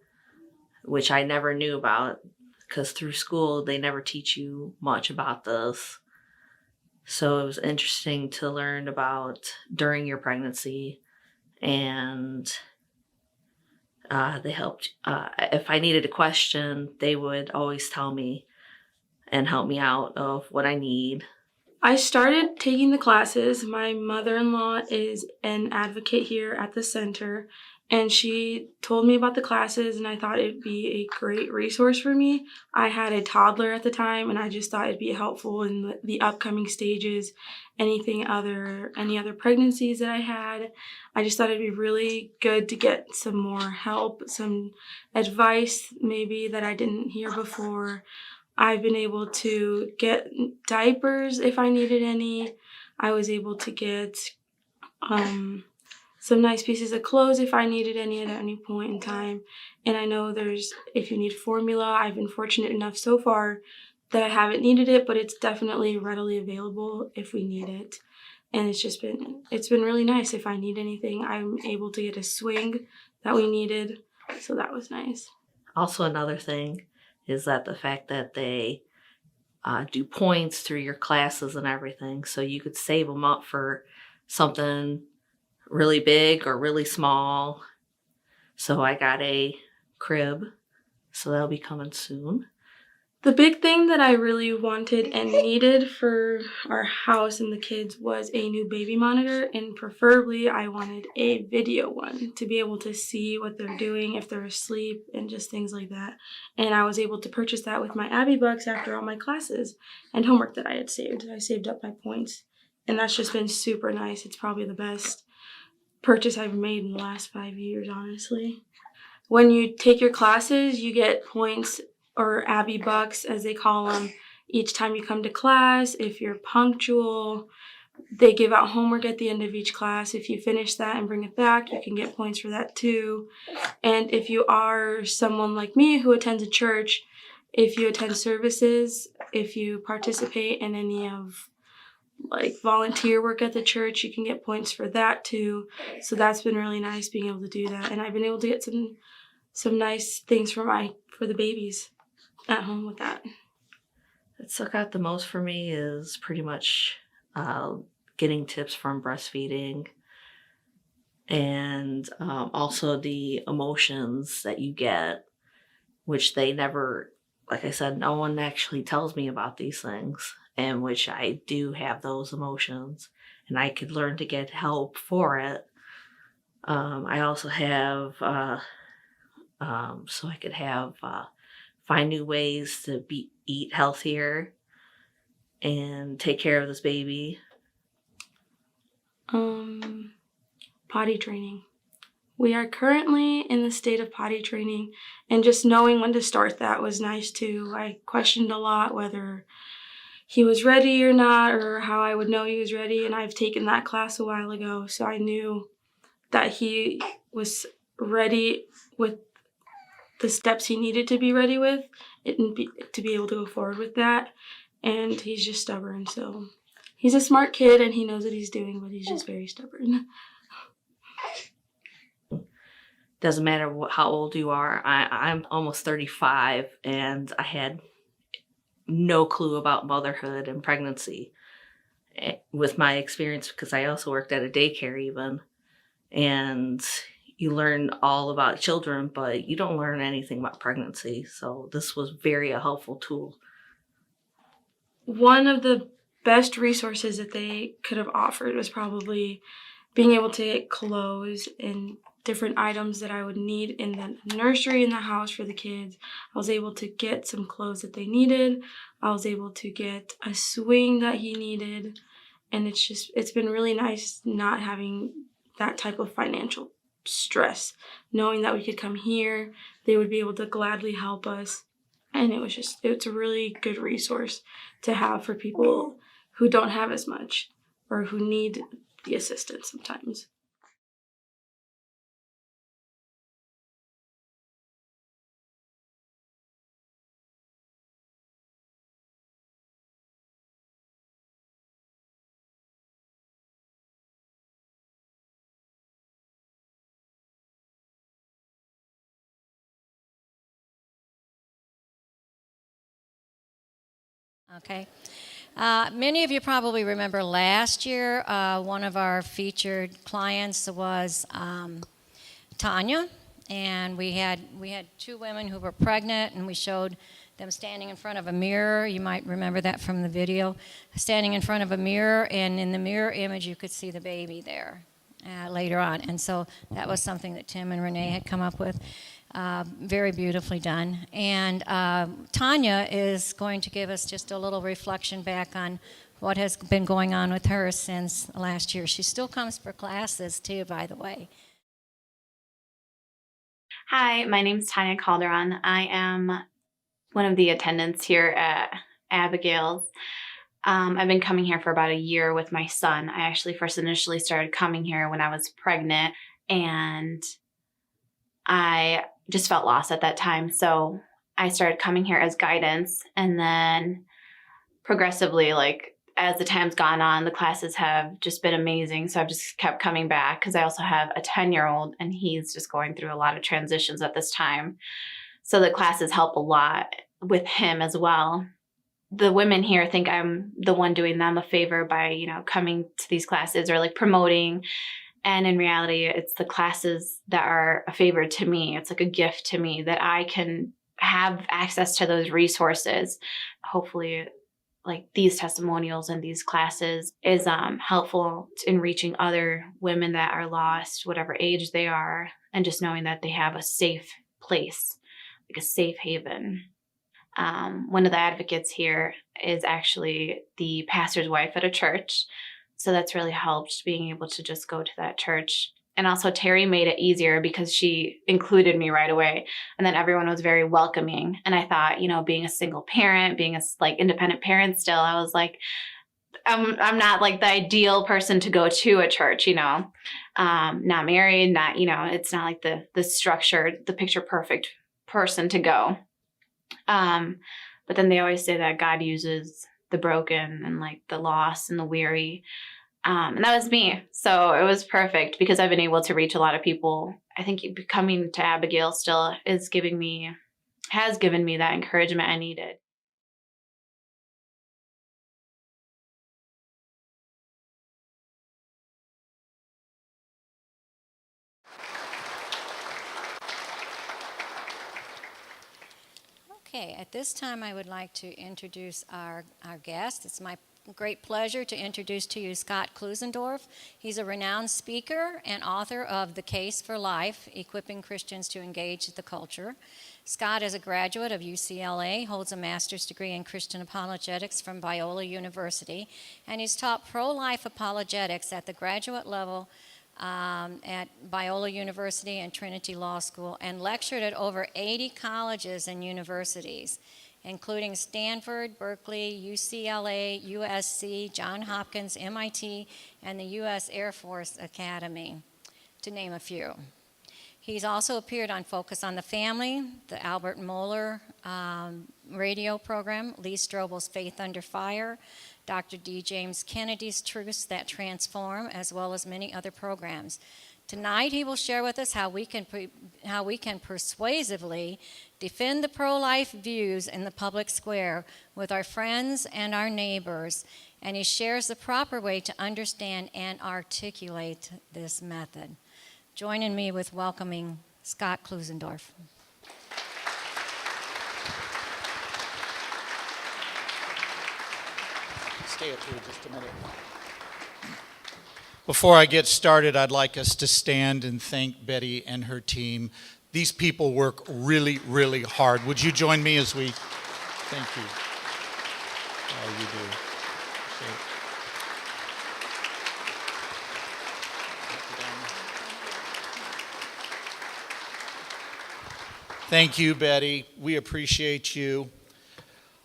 which I never knew about, because through school they never teach you much about this. So it was interesting to learn about during your pregnancy, and they helped. If I needed a question, they would always tell me and help me out of what I need. I started taking the classes. My mother-in-law is an advocate here at the center, and she told me about the classes, and I thought it'd be a great resource for me. I had a toddler at the time, and I just thought it'd be helpful in the upcoming stages, any other pregnancies that I had. I just thought it'd be really good to get some more help, some advice maybe that I didn't hear before. I've been able to get diapers if I needed any. I was able to get some nice pieces of clothes if I needed any at any point in time. And I know if you need formula, I've been fortunate enough so far that I haven't needed it, but it's definitely readily available if we need it. And it's been really nice. If I need anything, I'm able to get a swing that we needed. So that was nice. Also, another thing is that the fact that they do points through your classes and everything, so you could save them up for something really big or really small. So I got a crib, so that'll be coming soon. The big thing that I really wanted and needed for our house and the kids was a new baby monitor, and preferably I wanted a video one to be able to see what they're doing, if they're asleep, and just things like that. And I was able to purchase that with my Abby bucks after all my classes and homework that I had saved. I saved up my points, and that's just been super nice. It's probably the best purchase I've made in the last 5 years, honestly. when you take your classes, you get points, or Abby bucks as they call them, each time you come to class. If you're punctual, they give out homework at the end of each class. If you finish that and bring it back, you can get points for that too. And if you are someone like me who attends a church, if you attend services, if you participate in any of like volunteer work at the church, you can get points for that too. So that's been really nice being able to do that. And I've been able to get some nice things for the babies at home with that. What stuck out the most for me is pretty much getting tips from breastfeeding, and also the emotions that you get, which they never, like I said, no one actually tells me about these things, and which I do have those emotions, and I could learn to get help for it. I also have, so I could have, find new ways to eat healthier and take care of this baby. Potty training. We are currently in the state of potty training, and just knowing when to start that was nice too. I questioned a lot whether he was ready or not, or how I would know he was ready, and I've taken that class a while ago, so I knew that he was ready with the steps he needed to be ready with to be able to go forward with that. And he's just stubborn, so he's a smart kid and he knows what he's doing, but he's just very stubborn. Doesn't matter how old you are. I'm almost 35, and I had no clue about motherhood and pregnancy with my experience, because I also worked at a daycare even. And you learn all about children, but you don't learn anything about pregnancy. So this was very a helpful tool. One of the best resources that they could have offered was probably being able to get clothes and different items that I would need in the nursery in the house for the kids. I was able to get some clothes that they needed. I was able to get a swing that he needed. And it's been really nice not having that type of financial stress, knowing that we could come here, they would be able to gladly help us. And it's a really good resource to have for people who don't have as much or who need the assistance sometimes. Okay. Many of you probably remember last year, one of our featured clients was Tanya, and we had two women who were pregnant, and we showed them standing in front of a mirror. You might remember that from the video, standing in front of a mirror, and in the mirror image you could see the baby there later on. And so that was something that Tim and Renee had come up with. Very beautifully done. And Tanya is going to give us just a little reflection back on what has been going on with her since last year. She still comes for classes too, by the way. Hi, my name's Tanya Calderon. I am one of the attendants here at Abigail's. I've been coming here for about a year with my son. I actually first initially started coming here when I was pregnant, and I just felt lost at that time. So I started coming here as guidance, and then progressively, like as the time's gone on, the classes have just been amazing. So I've just kept coming back because I also have a 10-year-old and he's just going through a lot of transitions at this time. So the classes help a lot with him as well. The women here think I'm the one doing them a favor by, coming to these classes or like promoting. And in reality, it's the classes that are a favor to me. It's like a gift to me that I can have access to those resources. Hopefully, like these testimonials and these classes is helpful in reaching other women that are lost, whatever age they are, and just knowing that they have a safe place, like a safe haven. One of the advocates here is actually the pastor's wife at a church. So that's really helped, being able to just go to that church And also Terry made it easier because she included me right away. And then everyone was very welcoming. And I thought, being a single parent, being a like independent parent still, I was like, I'm not like the ideal person to go to a church, not married, not, it's not like the structured, the picture perfect person to go. But then they always say that God uses the broken and like the lost and the weary. And that was me. So it was perfect because I've been able to reach a lot of people. I think coming to Abigail still has given me that encouragement I needed. Okay, at this time I would like to introduce our guest. It's my great pleasure to introduce to you Scott Klusendorf. He's a renowned speaker and author of The Case for Life, Equipping Christians to Engage the Culture. Scott is a graduate of UCLA, holds a master's degree in Christian apologetics from Biola University, and he's taught pro-life apologetics at the graduate level at Biola University and Trinity Law School, and lectured at over 80 colleges and universities, including Stanford, Berkeley, UCLA, USC, Johns Hopkins, MIT, and the U.S. Air Force Academy, to name a few. He's also appeared on Focus on the Family, the Albert Mohler radio program, Lee Strobel's Faith Under Fire, Dr. D. James Kennedy's Truths That Transform, as well as many other programs. Tonight, he will share with us how we can persuasively defend the pro-life views in the public square with our friends and our neighbors, and he shares the proper way to understand and articulate this method. Joining me with welcoming Scott Klusendorf. Stay up here just a minute. Before I get started, I'd like us to stand and thank Betty and her team. These people work really, really hard. Would you join me as we thank you? Oh, you do. Thank you, Betty. We appreciate you.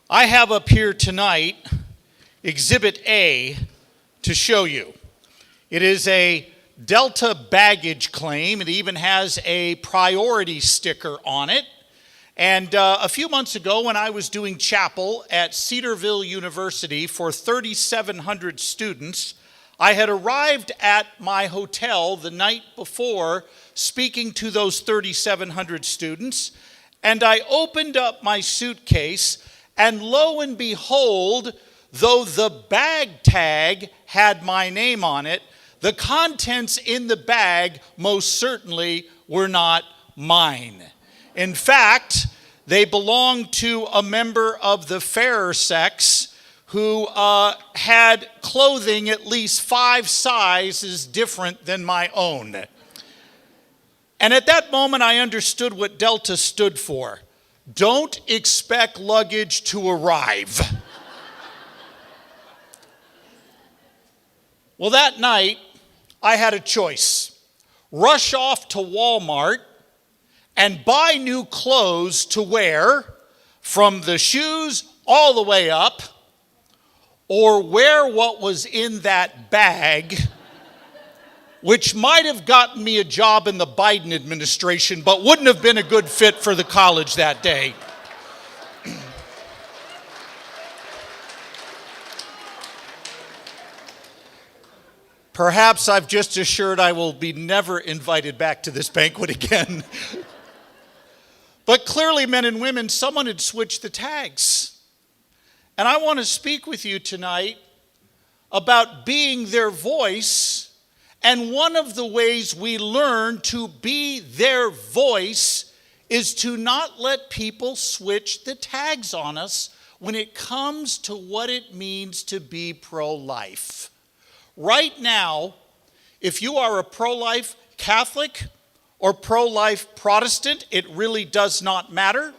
I have up here tonight Exhibit A to show you. It is a Delta baggage claim. It even has a priority sticker on it. And a few months ago, when I was doing chapel at Cedarville University for 3,700 students, I had arrived at my hotel the night before speaking to those 3,700 students, and I opened up my suitcase, and lo and behold, though the bag tag had my name on it, the contents in the bag most certainly were not mine. In fact, they belonged to a member of the fairer sex who had clothing at least 5 sizes different than my own. And at that moment, I understood what Delta stood for. Don't expect luggage to arrive. Well, that night, I had a choice. Rush off to Walmart and buy new clothes to wear from the shoes all the way up, or wear what was in that bag, which might have gotten me a job in the Biden administration, but wouldn't have been a good fit for the college that day. Perhaps I've just assured I will be never invited back to this banquet again. But clearly, men and women, someone had switched the tags. And I want to speak with you tonight about being their voice. And one of the ways we learn to be their voice is to not let people switch the tags on us when it comes to what it means to be pro-life. Right now, if you are a pro-life Catholic or pro-life Protestant, it really does not matter.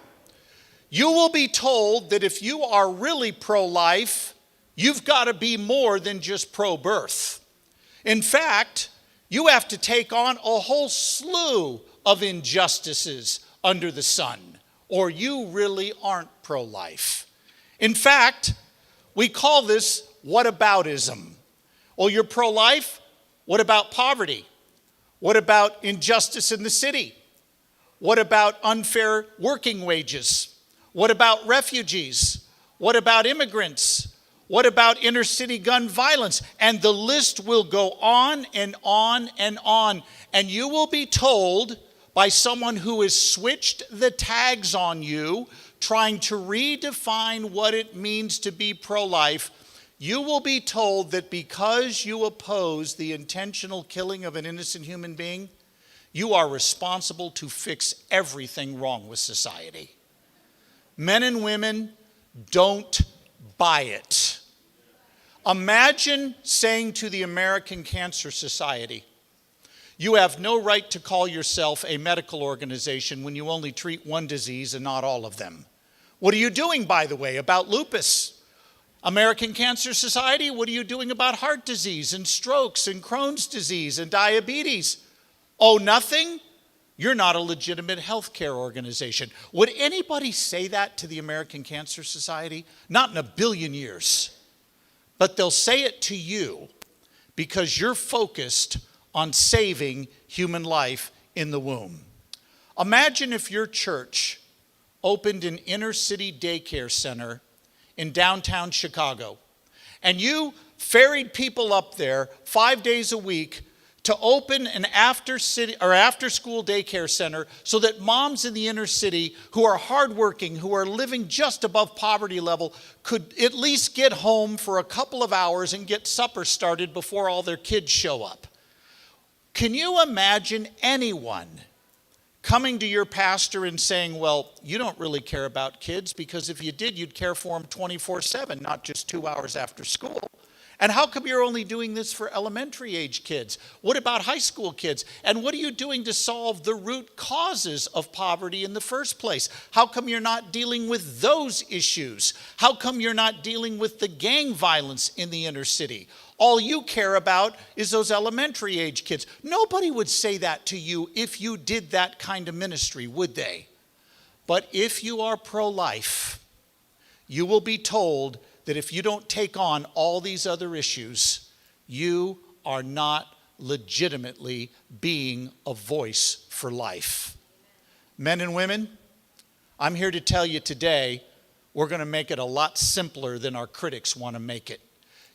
You will be told that if you are really pro-life, you've got to be more than just pro-birth. In fact, You have to take on a whole slew of injustices under the sun, or you really aren't pro-life. In fact, we call this whataboutism. Well, you're pro-life? What about poverty? What about injustice in the city? What about unfair working wages? What about refugees? What about immigrants? What about inner city gun violence? And the list will go on and on and on. And you will be told by someone who has switched the tags on you, trying to redefine what it means to be pro-life, you will be told that because you oppose the intentional killing of an innocent human being, you are responsible to fix everything wrong with society. Men and women, don't buy it. Imagine saying to the American Cancer Society, you have no right to call yourself a medical organization when you only treat one disease and not all of them. What are you doing, by the way, about lupus? American Cancer Society, what are you doing about heart disease and strokes and Crohn's disease and diabetes? Oh, nothing? You're not a legitimate healthcare organization. Would anybody say that to the American Cancer Society? Not in a billion years. But they'll say it to you because you're focused on saving human life in the womb. Imagine if your church opened an inner city daycare center in downtown Chicago, and you ferried people up there 5 days a week to open an after-school daycare center so that moms in the inner city who are hardworking, who are living just above poverty level, could at least get home for a couple of hours and get supper started before all their kids show up. Can you imagine anyone coming to your pastor and saying, well, you don't really care about kids, because if you did, you'd care for them 24/7, not just 2 hours after school? And how come you're only doing this for elementary age kids? What about high school kids? And what are you doing to solve the root causes of poverty in the first place? How come you're not dealing with those issues? How come you're not dealing with the gang violence in the inner city? All you care about is those elementary age kids. Nobody would say that to you if you did that kind of ministry, would they? But if you are pro-life, you will be told that if you don't take on all these other issues, you are not legitimately being a voice for life. Men and women, I'm here to tell you today, we're going to make it a lot simpler than our critics want to make it.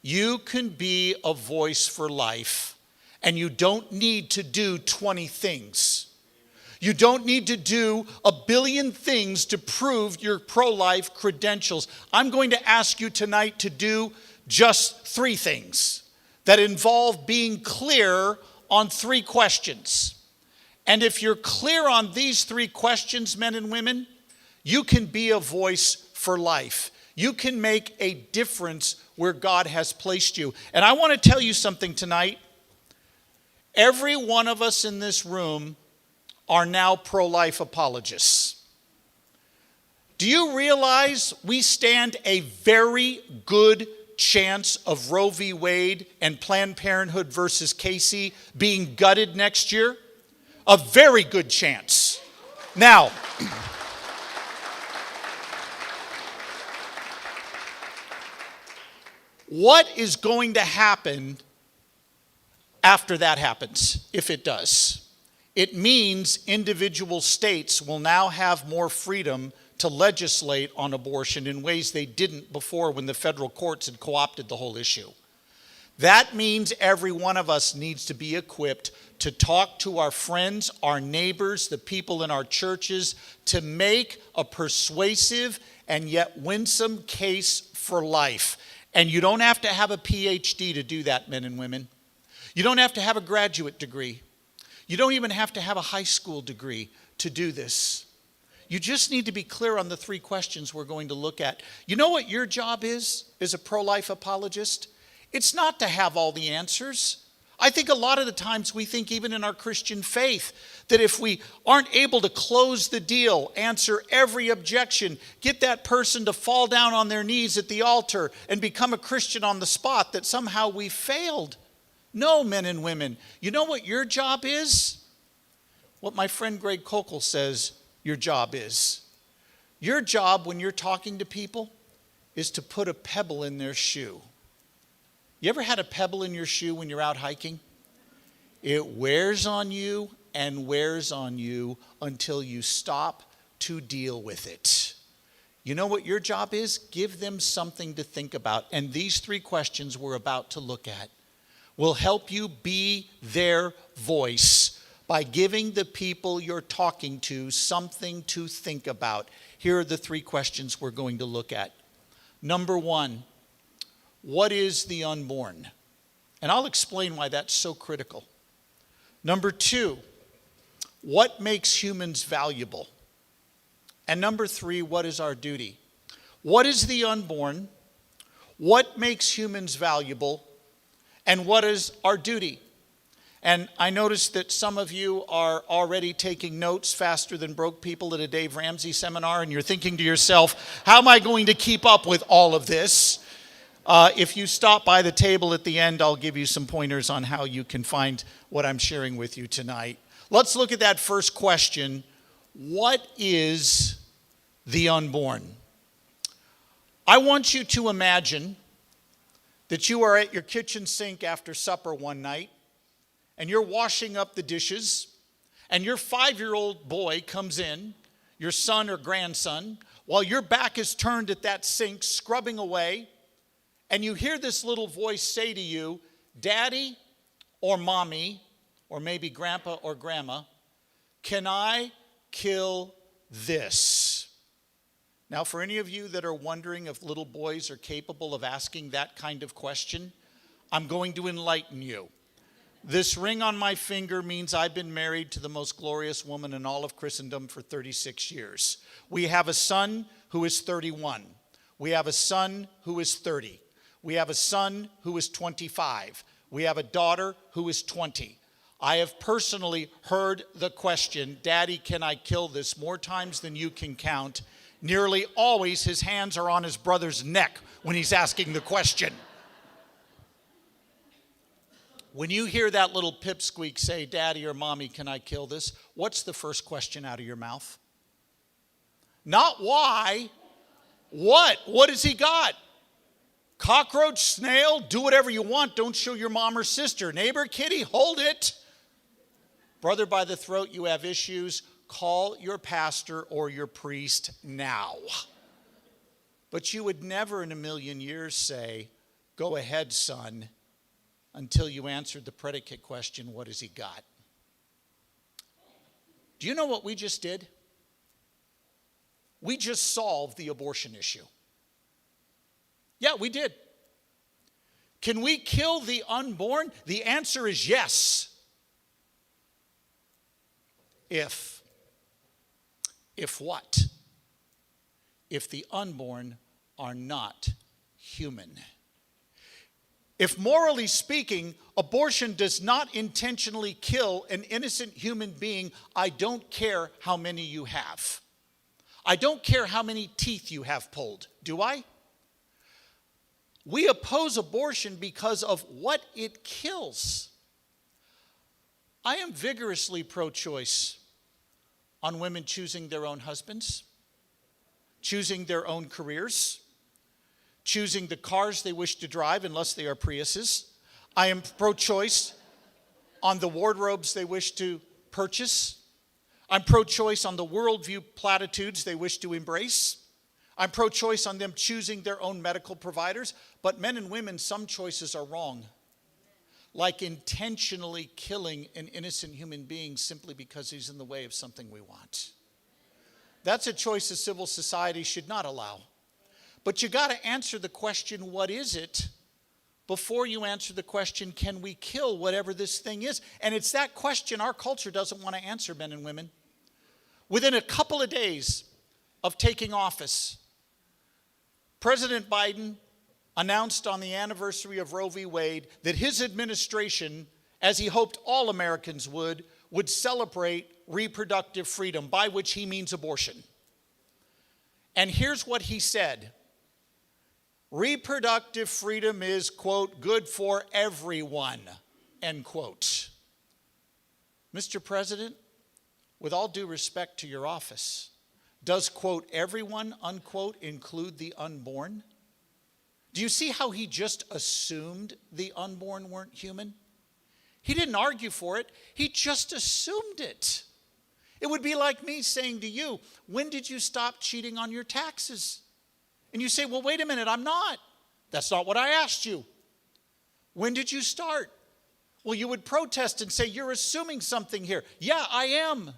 You can be a voice for life, and you don't need to do 20 things. You don't need to do a billion things to prove your pro-life credentials. I'm going to ask you tonight to do just 3 things that involve being clear on 3 questions. And if you're clear on these 3 questions, men and women, you can be a voice for life. You can make a difference where God has placed you. And I want to tell you something tonight. Every one of us in this room are now pro-life apologists. Do you realize we stand a very good chance of Roe v. Wade and Planned Parenthood versus Casey being gutted next year? A very good chance. Now, what is going to happen after that happens, if it does? It means individual states will now have more freedom to legislate on abortion in ways they didn't before when the federal courts had co-opted the whole issue. That means every one of us needs to be equipped to talk to our friends, our neighbors, the people in our churches, to make a persuasive and yet winsome case for life. And you don't have to have a PhD to do that, men and women. You don't have to have a graduate degree. You don't even have to have a high school degree to do this. You just need to be clear on the 3 questions we're going to look at. You know what your job is as a pro-life apologist? It's not to have all the answers. I think a lot of the times we think, even in our Christian faith, that if we aren't able to close the deal, answer every objection, get that person to fall down on their knees at the altar and become a Christian on the spot, that somehow we failed. No, men and women. You know what your job is? What my friend Greg Kokel says your job is. Your job when you're talking to people is to put a pebble in their shoe. You ever had a pebble in your shoe when you're out hiking? It wears on you and wears on you until you stop to deal with it. You know what your job is? Give them something to think about. And these 3 questions we're about to look at will help you be their voice by giving the people you're talking to something to think about. Here are the 3 questions we're going to look at. Number 1, what is the unborn? And I'll explain why that's so critical. Number 2, what makes humans valuable? And number 3, what is our duty? What is the unborn? What makes humans valuable? And what is our duty? And I noticed that some of you are already taking notes faster than broke people at a Dave Ramsey seminar, and you're thinking to yourself, how am I going to keep up with all of this? If you stop by the table at the end, I'll give you some pointers on how you can find what I'm sharing with you tonight. Let's look at that first question. What is the unborn? I want you to imagine that you are at your kitchen sink after supper one night, and you're washing up the dishes, and your 5-year-old boy comes in, your son or grandson, while your back is turned at that sink, scrubbing away, and you hear this little voice say to you, Daddy or Mommy, or maybe Grandpa or Grandma, can I kill this? Now, for any of you that are wondering if little boys are capable of asking that kind of question, I'm going to enlighten you. This ring on my finger means I've been married to the most glorious woman in all of Christendom for 36 years. We have a son who is 31. We have a son who is 30. We have a son who is 25. We have a daughter who is 20. I have personally heard the question, Daddy, can I kill this, more times than you can count. Nearly always his hands are on his brother's neck when he's asking the question. When you hear that little pipsqueak say, Daddy or Mommy, can I kill this? What's the first question out of your mouth? Not why. What? What has he got? Cockroach, snail, do whatever you want. Don't show your mom or sister. Neighbor, kitty, hold it. Brother by the throat, you have issues. Call your pastor or your priest now. But you would never in a million years say, go ahead, son, until you answered the predicate question, what has he got? Do you know what we just did? We just solved the abortion issue. Yeah, we did. Can we kill the unborn? The answer is yes. If what? If the unborn are not human. If morally speaking, abortion does not intentionally kill an innocent human being, I don't care how many you have. I don't care how many teeth you have pulled, do I? We oppose abortion because of what it kills. I am vigorously pro-choice on women choosing their own husbands, choosing their own careers, choosing the cars they wish to drive unless they are Priuses. I am pro-choice on the wardrobes they wish to purchase. I'm pro-choice on the worldview platitudes they wish to embrace. I'm pro-choice on them choosing their own medical providers. But men and women, some choices are wrong. Like intentionally killing an innocent human being simply because he's in the way of something we want. That's a choice a civil society should not allow. But you got to answer the question, what is it, before you answer the question, can we kill whatever this thing is? And it's that question our culture doesn't want to answer, men and women. Within a couple of days of taking office, President Biden announced on the anniversary of Roe v. Wade that his administration, as he hoped all Americans would celebrate reproductive freedom, by which he means abortion. And here's what he said. Reproductive freedom is, quote, good for everyone, end quote. Mr. President, with all due respect to your office, does, quote, everyone, unquote, include the unborn? Do you see how he just assumed the unborn weren't human? He didn't argue for it. He just assumed it. It would be like me saying to you, when did you stop cheating on your taxes? And you say, well, wait a minute, I'm not. That's not what I asked you. When did you start? Well, you would protest and say, you're assuming something here. Yeah, I am.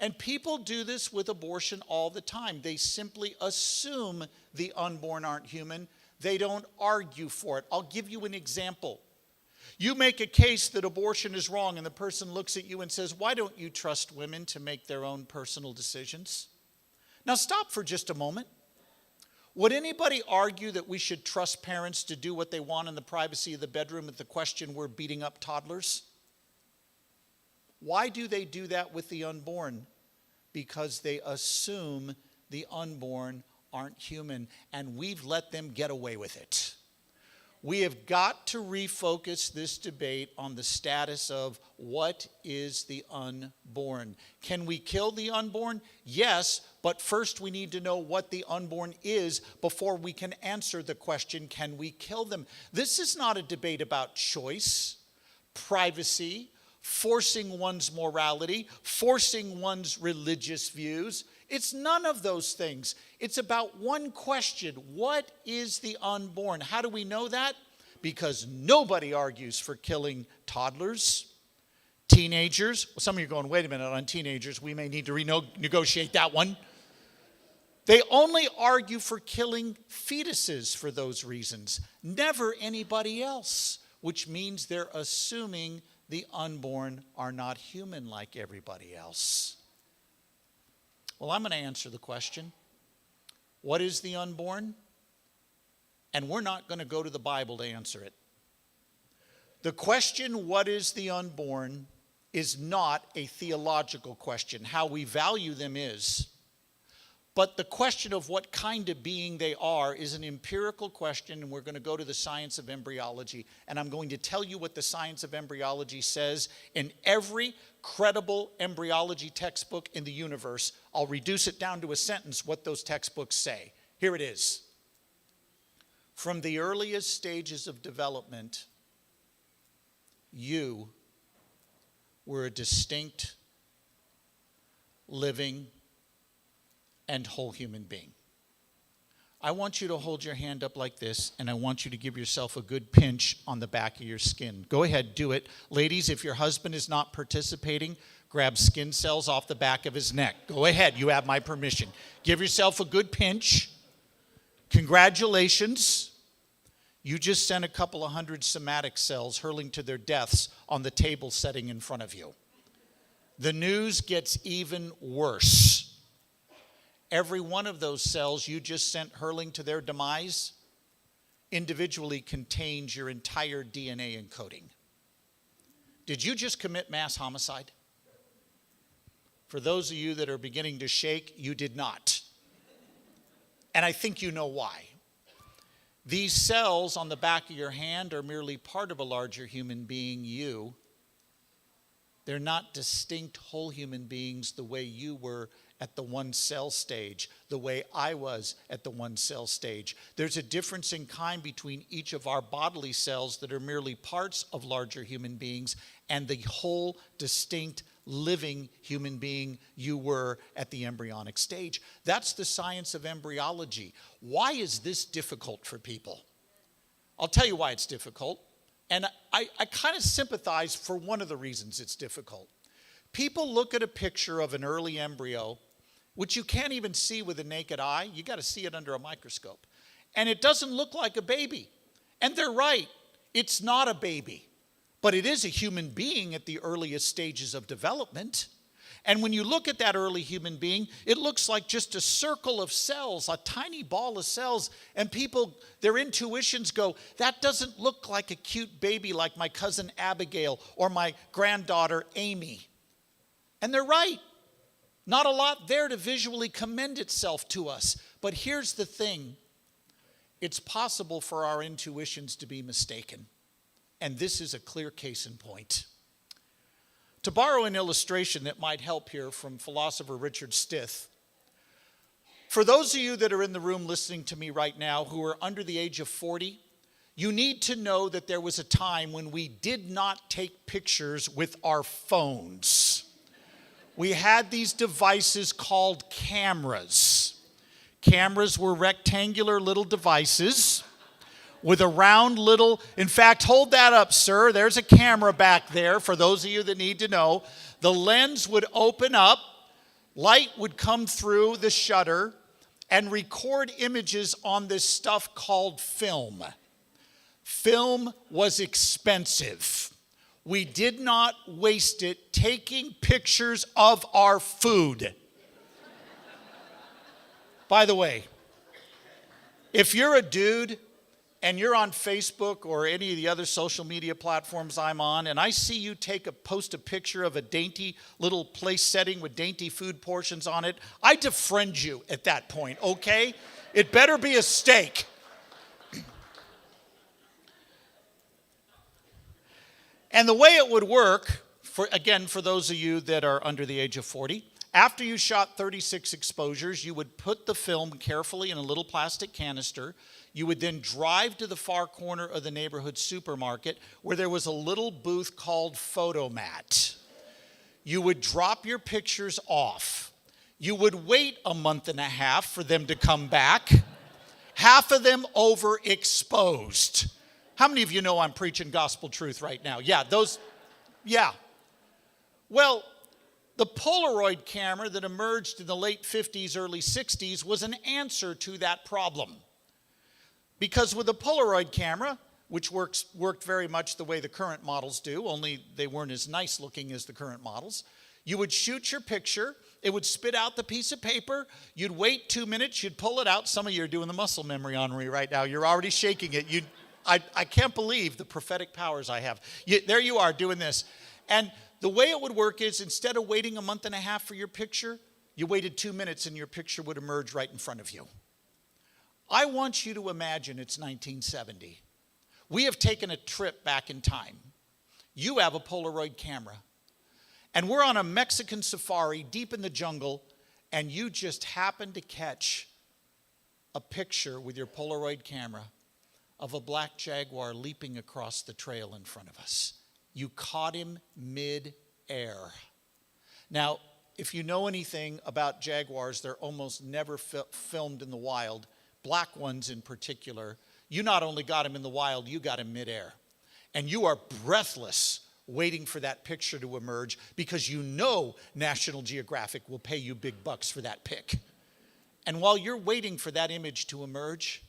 And people do this with abortion all the time. They simply assume the unborn aren't human. They don't argue for it. I'll give you an example. You make a case that abortion is wrong, and the person looks at you and says, why don't you trust women to make their own personal decisions? Now stop for just a moment. Would anybody argue that we should trust parents to do what they want in the privacy of the bedroom with the question we're beating up toddlers? Why do they do that with the unborn? Because they assume the unborn aren't human, and we've let them get away with it. We have got to refocus this debate on the status of what is the unborn. Can we kill the unborn? Yes, but first we need to know what the unborn is before we can answer the question, can we kill them? This is not a debate about choice, privacy, forcing one's morality, forcing one's religious views. It's none of those things. It's about one question. What is the unborn? How do we know that? Because nobody argues for killing toddlers, teenagers. Well, some of you are going, wait a minute, on teenagers, we may need to renegotiate that one. They only argue for killing fetuses for those reasons, never anybody else, which means they're assuming the unborn are not human like everybody else. Well, I'm going to answer the question. What is the unborn? And we're not going to go to the Bible to answer it. The question, what is the unborn, is not a theological question. How we value them is. But the question of what kind of being they are is an empirical question, and we're going to go to the science of embryology. And I'm going to tell you what the science of embryology says in every credible embryology textbook in the universe. I'll reduce it down to a sentence, what those textbooks say. Here it is. From the earliest stages of development, you were a distinct, living, and whole human being. I want you to hold your hand up like this, and I want you to give yourself a good pinch on the back of your skin. Go ahead, do it. Ladies, if your husband is not participating, grab skin cells off the back of his neck. Go ahead, you have my permission. Give yourself a good pinch. Congratulations. You just sent a couple of hundred somatic cells hurling to their deaths on the table setting in front of you. The news gets even worse. Every one of those cells you just sent hurling to their demise individually contains your entire DNA encoding. Did you just commit mass homicide? For those of you that are beginning to shake, you did not. And I think you know why. These cells on the back of your hand are merely part of a larger human being, you. They're not distinct whole human beings the way you were at the one cell stage, the way I was at the one cell stage. There's a difference in kind between each of our bodily cells that are merely parts of larger human beings and the whole distinct living human being you were at the embryonic stage. That's the science of embryology. Why is this difficult for people? I'll tell you why it's difficult. And I kind of sympathize for one of the reasons it's difficult. People look at a picture of an early embryo, which you can't even see with the naked eye. You got to see it under a microscope. And it doesn't look like a baby. And they're right. It's not a baby. But it is a human being at the earliest stages of development. And when you look at that early human being, it looks like just a circle of cells, a tiny ball of cells. And people, their intuitions go, that doesn't look like a cute baby like my cousin Abigail or my granddaughter Amy. And they're right. Not a lot there to visually commend itself to us. But here's the thing. It's possible for our intuitions to be mistaken. And this is a clear case in point. To borrow an illustration that might help here from philosopher Richard Stith, for those of you that are in the room listening to me right now who are under the age of 40, you need to know that there was a time when we did not take pictures with our phones. We had these devices called cameras. Cameras were rectangular little devices with a round little, in fact, hold that up, sir. There's a camera back there for those of you that need to know. The lens would open up, light would come through the shutter and record images on this stuff called film. Film was expensive. We did not waste it taking pictures of our food. By the way, if you're a dude and you're on Facebook or any of the other social media platforms I'm on, and I see you post a picture of a dainty little place setting with dainty food portions on it, I defriend you at that point, okay? It better be a steak. And the way it would work, for those of you that are under the age of 40, after you shot 36 exposures, you would put the film carefully in a little plastic canister. You would then drive to the far corner of the neighborhood supermarket where there was a little booth called Photomat. You would drop your pictures off. You would wait a month and a half for them to come back, half of them overexposed. How many of you know I'm preaching gospel truth right now? Yeah. Well, the Polaroid camera that emerged in the late 50s, early 60s was an answer to that problem. Because with the Polaroid camera, which worked very much the way the current models do, only they weren't as nice looking as the current models, you would shoot your picture, it would spit out the piece of paper, you'd wait 2 minutes, you'd pull it out. Some of you are doing the muscle memory on me right now. You're already shaking it. I can't believe the prophetic powers I have. There you are doing this. And the way it would work is instead of waiting a month and a half for your picture, you waited 2 minutes and your picture would emerge right in front of you. I want you to imagine it's 1970. We have taken a trip back in time. You have a Polaroid camera. And we're on a Mexican safari deep in the jungle, and you just happen to catch a picture with your Polaroid camera of a black jaguar leaping across the trail in front of us. You caught him mid-air. Now, if you know anything about jaguars, they're almost never filmed in the wild. Black ones in particular. You not only got him in the wild, you got him mid-air. And you are breathless waiting for that picture to emerge because you know National Geographic will pay you big bucks for that pic. And while you're waiting for that image to emerge,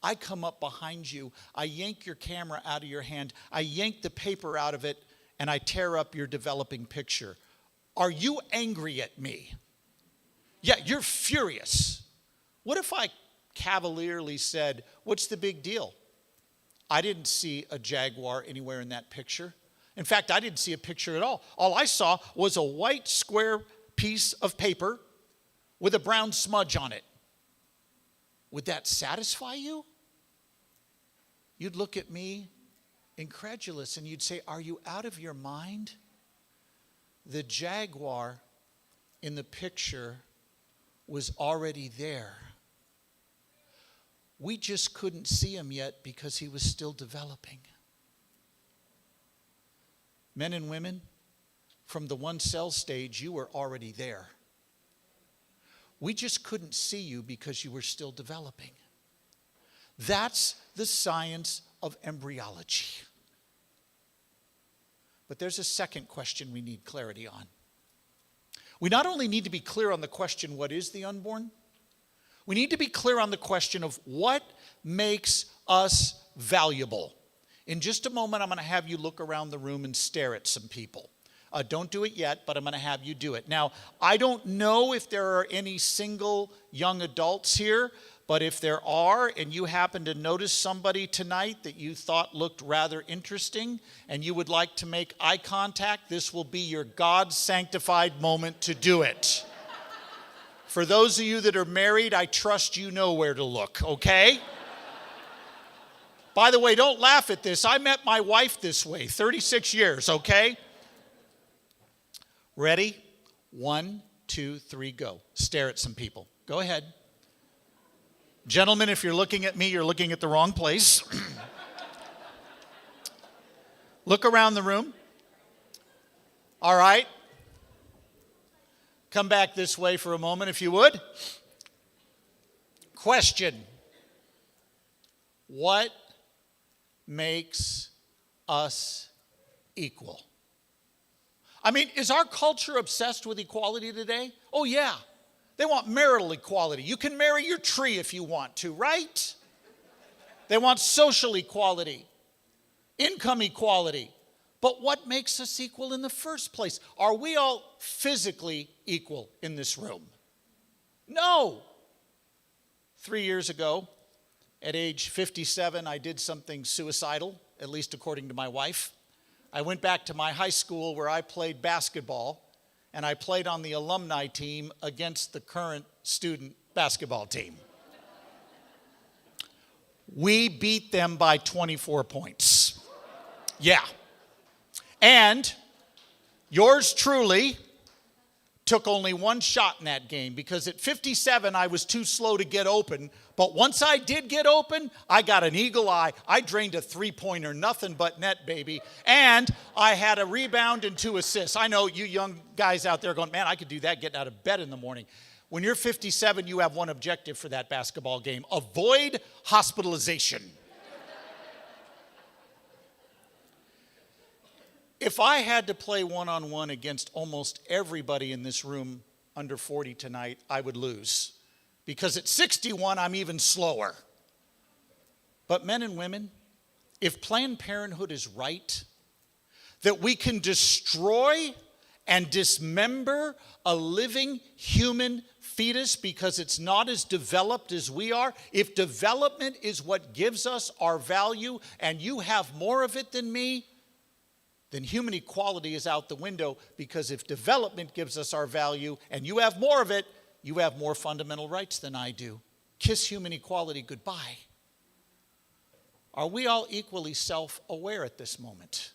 I come up behind you, I yank your camera out of your hand, I yank the paper out of it, and I tear up your developing picture. Are you angry at me? Yeah, you're furious. What if I cavalierly said, what's the big deal? I didn't see a jaguar anywhere in that picture. In fact, I didn't see a picture at all. All I saw was a white square piece of paper with a brown smudge on it. Would that satisfy you? You'd look at me incredulous and you'd say, are you out of your mind? The jaguar in the picture was already there. We just couldn't see him yet because he was still developing. Men and women, from the one cell stage, you were already there. We just couldn't see you because you were still developing. That's the science of embryology. But there's a second question we need clarity on. We not only need to be clear on the question, what is the unborn? We need to be clear on the question of what makes us valuable. In just a moment, I'm going to have you look around the room and stare at some people. Don't do it yet, but I'm going to have you do it. Now, I don't know if there are any single young adults here, but if there are, and you happen to notice somebody tonight that you thought looked rather interesting, and you would like to make eye contact, this will be your God-sanctified moment to do it. For those of you that are married, I trust you know where to look, okay? By the way, don't laugh at this. I met my wife this way, 36 years, okay? Ready? 1, 2, 3, go. Stare at some people. Go ahead. Gentlemen, if you're looking at me, you're looking at the wrong place. Look around the room. All right. Come back this way for a moment, if you would. Question. What makes us equal? I mean, is our culture obsessed with equality today? Oh, yeah. They want marital equality. You can marry your tree if you want to, right? They want social equality, income equality. But what makes us equal in the first place? Are we all physically equal in this room? No. 3 years ago, at age 57, I did something suicidal, at least according to my wife. I went back to my high school where I played basketball, and I played on the alumni team against the current student basketball team. We beat them by 24 points. Yeah. And yours truly took only one shot in that game because at 57, I was too slow to get open. But once I did get open, I got an eagle eye. I drained a three-pointer, nothing but net, baby. And I had a rebound and 2 assists. I know you young guys out there going, man, I could do that getting out of bed in the morning. When you're 57, you have one objective for that basketball game: avoid hospitalization. If I had to play one-on-one against almost everybody in this room under 40 tonight, I would lose. Because at 61, I'm even slower. But men and women, if Planned Parenthood is right, that we can destroy and dismember a living human fetus because it's not as developed as we are, if development is what gives us our value and you have more of it than me, then human equality is out the window, because if development gives us our value and you have more of it, you have more fundamental rights than I do. Kiss human equality goodbye. Are we all equally self-aware at this moment?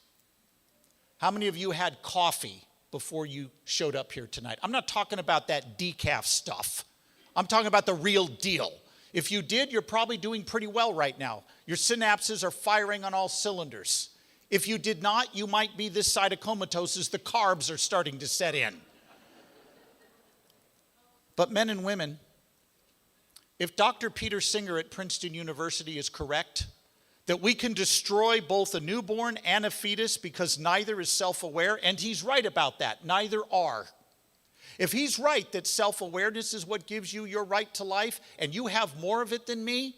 How many of you had coffee before you showed up here tonight? I'm not talking about that decaf stuff. I'm talking about the real deal. If you did, you're probably doing pretty well right now. Your synapses are firing on all cylinders. If you did not, you might be this side of comatose as the carbs are starting to set in. But men and women, if Dr. Peter Singer at Princeton University is correct, that we can destroy both a newborn and a fetus because neither is self-aware, and he's right about that, neither are. If he's right that self-awareness is what gives you your right to life, and you have more of it than me,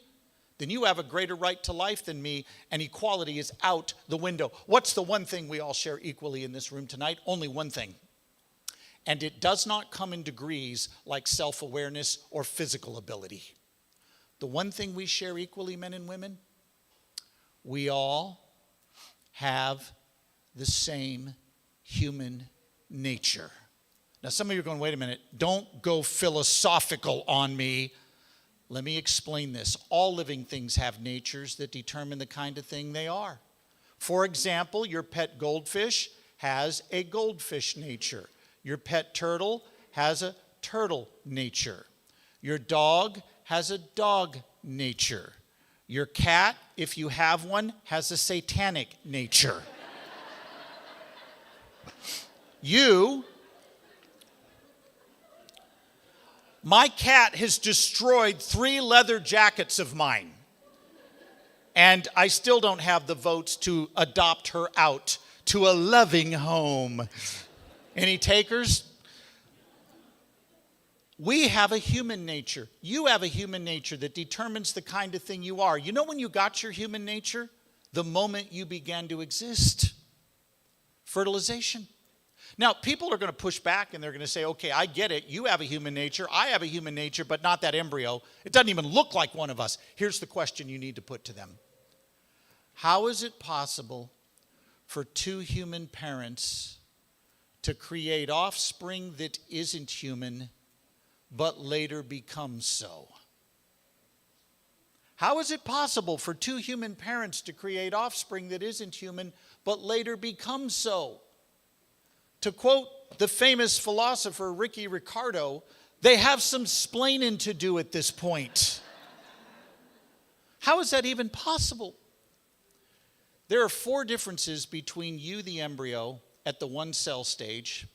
then you have a greater right to life than me, and equality is out the window. What's the one thing we all share equally in this room tonight? Only one thing. And it does not come in degrees like self-awareness or physical ability. The one thing we share equally, men and women, we all have the same human nature. Now, some of you are going, wait a minute, don't go philosophical on me. Let me explain this. All living things have natures that determine the kind of thing they are. For example, your pet goldfish has a goldfish nature. Your pet turtle has a turtle nature. Your dog has a dog nature. Your cat, if you have one, has a satanic nature. My cat has destroyed 3 leather jackets of mine, and I still don't have the votes to adopt her out to a loving home. Any takers? We have a human nature. You have a human nature that determines the kind of thing you are. You know when you got your human nature? The moment you began to exist. Fertilization. Now, people are going to push back and they're going to say, okay, I get it. You have a human nature. I have a human nature, but not that embryo. It doesn't even look like one of us. Here's the question you need to put to them. How is it possible for 2 human parents to create offspring that isn't human, but later becomes so? How is it possible for two human parents to create offspring that isn't human, but later becomes so? To quote the famous philosopher Ricky Ricardo, they have some splaining to do at this point. How is that even possible? There are 4 differences between you, the embryo, at the 1-cell stage,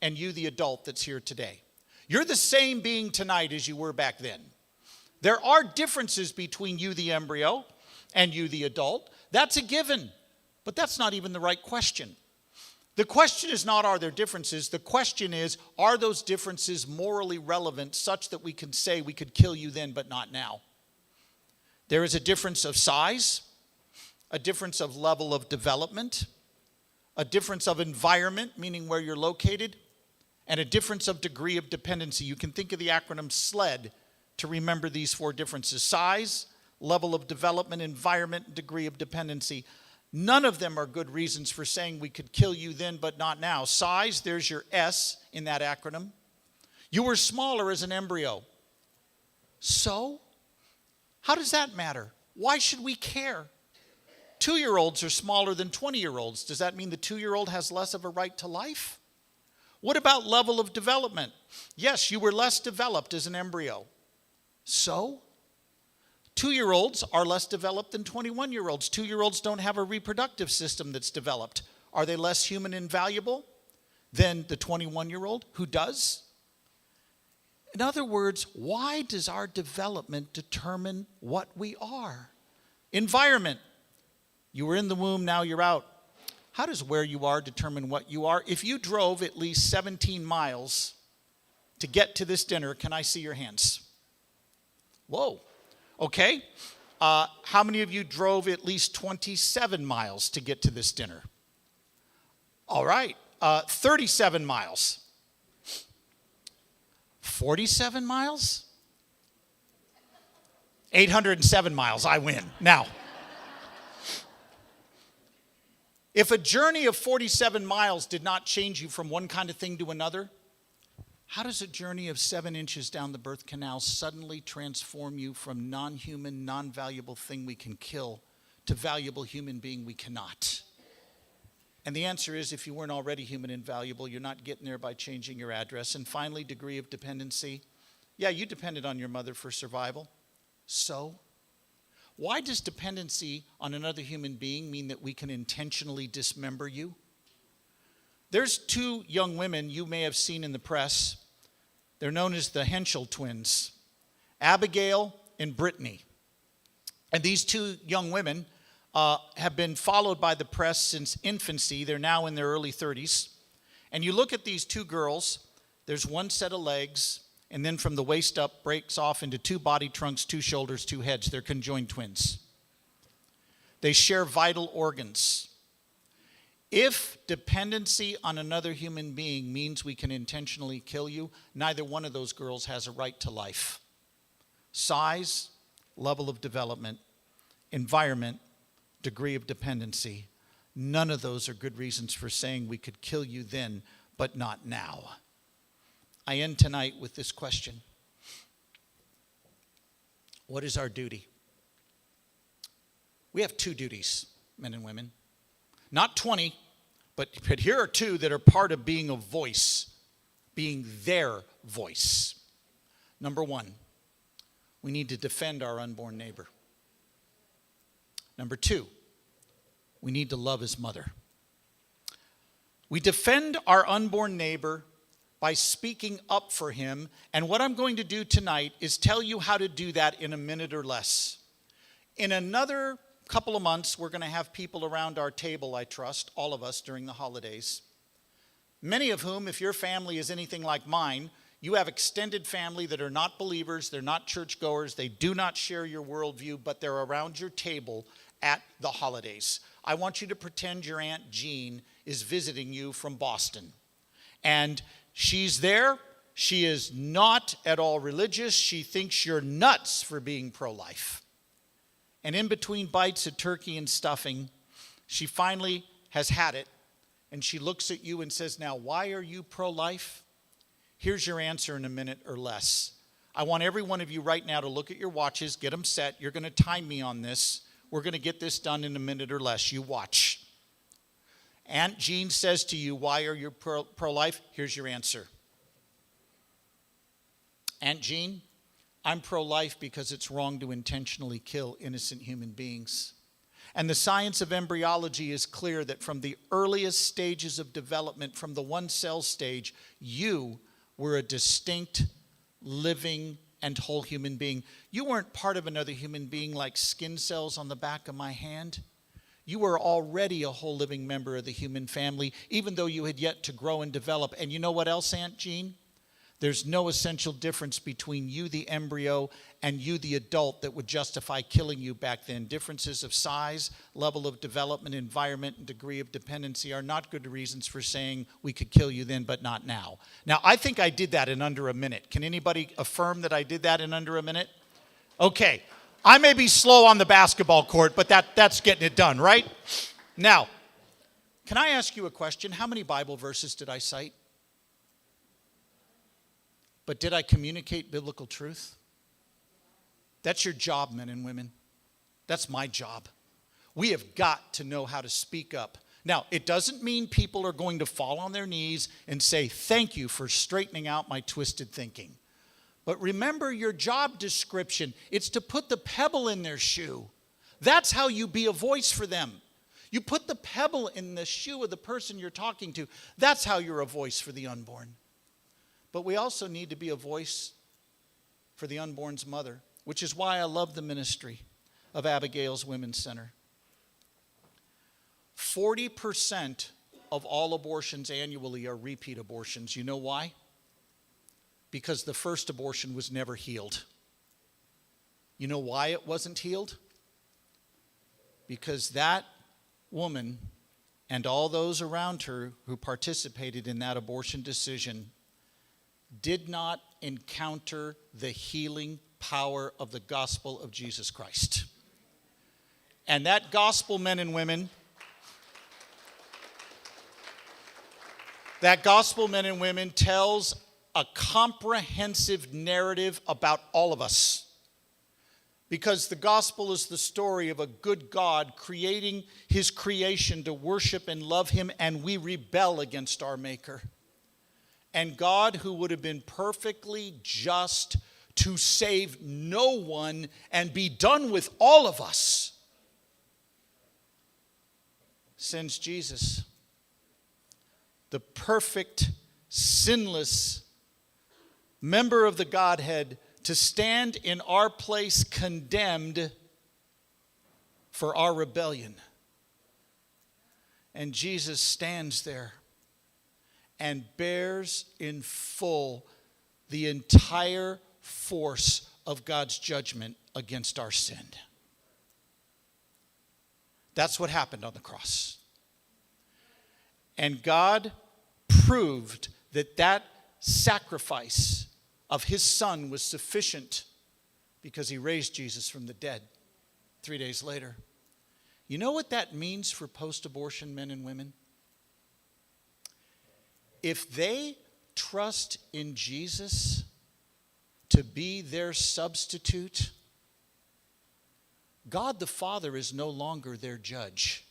and you, the adult that's here today. You're the same being tonight as you were back then. There are differences between you, the embryo, and you, the adult. That's a given, but that's not even the right question. The question is not, are there differences? The question is, are those differences morally relevant such that we can say we could kill you then, but not now? There is a difference of size, a difference of level of development, a difference of environment, meaning where you're located, and a difference of degree of dependency. You can think of the acronym SLED to remember these 4 differences: size, level of development, environment, degree of dependency. None of them are good reasons for saying we could kill you then, but not now. Size, there's your S in that acronym. You were smaller as an embryo. So, how does that matter? Why should we care? 2-year-olds are smaller than 20-year-olds. Does that mean the 2-year-old has less of a right to life? What about level of development? Yes, you were less developed as an embryo. So, 2-year-olds are less developed than 21-year-olds. 2-year-olds don't have a reproductive system that's developed. Are they less human and valuable than the 21-year-old who does? In other words, why does our development determine what we are? Environment. You were in the womb, now you're out. How does where you are determine what you are? If you drove at least 17 miles to get to this dinner, can I see your hands? Whoa. Okay. How many of you drove at least 27 miles to get to this dinner? All right. 37 miles. 47 miles? 807 miles. I win. Now, if a journey of 47 miles did not change you from one kind of thing to another, how does a journey of 7 inches down the birth canal suddenly transform you from non-human, non-valuable thing we can kill to valuable human being we cannot? And the answer is, if you weren't already human and valuable, you're not getting there by changing your address. And finally, degree of dependency. Yeah, you depended on your mother for survival. So, why does dependency on another human being mean that we can intentionally dismember you? There's 2 young women you may have seen in the press. They're known as the Henschel twins, Abigail and Brittany. And these 2 young women have been followed by the press since infancy. They're now in their early 30s. And you look at these 2 girls, there's one set of legs, and then from the waist up breaks off into 2 body trunks, 2 shoulders, 2 heads. They're conjoined twins. They share vital organs. If dependency on another human being means we can intentionally kill you, neither one of those girls has a right to life. Size, level of development, environment, degree of dependency, none of those are good reasons for saying we could kill you then, but not now. I end tonight with this question. What is our duty? We have 2 duties, men and women. Not 20, but here are 2 that are part of being a voice, being their voice. Number 1, we need to defend our unborn neighbor. Number 2, we need to love his mother. We defend our unborn neighbor by speaking up for him. And what I'm going to do tonight is tell you how to do that in a minute or less. In another couple of months, we're going to have people around our table, I trust, all of us during the holidays. Many of whom, if your family is anything like mine, you have extended family that are not believers, they're not churchgoers, they do not share your worldview, but they're around your table at the holidays. I want you to pretend your Aunt Jean is visiting you from Boston. And she's there. She is not at all religious. She thinks you're nuts for being pro-life. And in between bites of turkey and stuffing, she finally has had it. And she looks at you and says, now, why are you pro-life? Here's your answer in a minute or less. I want every one of you right now to look at your watches, get them set. You're going to time me on this. We're going to get this done in a minute or less. You watch. Aunt Jean says to you, why are you pro-life? Here's your answer. Aunt Jean, I'm pro-life because it's wrong to intentionally kill innocent human beings. And the science of embryology is clear that from the earliest stages of development, from the one-cell stage, you were a distinct, living, and whole human being. You weren't part of another human being like skin cells on the back of my hand. You were already a whole living member of the human family, even though you had yet to grow and develop. And you know what else, Aunt Jean? There's no essential difference between you, the embryo, and you, the adult, that would justify killing you back then. Differences of size, level of development, environment, and degree of dependency are not good reasons for saying we could kill you then, but not now. Now, I think I did that in under a minute. Can anybody affirm that I did that in under a minute? Okay. I may be slow on the basketball court, but that's getting it done, right? Now, can I ask you a question? How many Bible verses did I cite? But did I communicate biblical truth? That's your job, men and women. That's my job. We have got to know how to speak up. Now, it doesn't mean people are going to fall on their knees and say, thank you for straightening out my twisted thinking. But remember your job description. It's to put the pebble in their shoe. That's how you be a voice for them. You put the pebble in the shoe of the person you're talking to. That's how you're a voice for the unborn. But we also need to be a voice for the unborn's mother, which is why I love the ministry of Abigail's Women's Center. 40% of all abortions annually are repeat abortions. You know why? Because the first abortion was never healed. You know why it wasn't healed? Because that woman and all those around her who participated in that abortion decision did not encounter the healing power of the gospel of Jesus Christ. And that gospel, men and women, tells a comprehensive narrative about all of us. Because the gospel is the story of a good God creating his creation to worship and love him, and we rebel against our Maker. And God, who would have been perfectly just to save no one and be done with all of us, sends Jesus, the perfect, sinless member of the Godhead, to stand in our place condemned for our rebellion. And Jesus stands there and bears in full the entire force of God's judgment against our sin. That's what happened on the cross. And God proved that that sacrifice of his son was sufficient because he raised Jesus from the dead 3 days later. You know what that means for post-abortion men and women? If they trust in Jesus to be their substitute, God the Father is no longer their judge.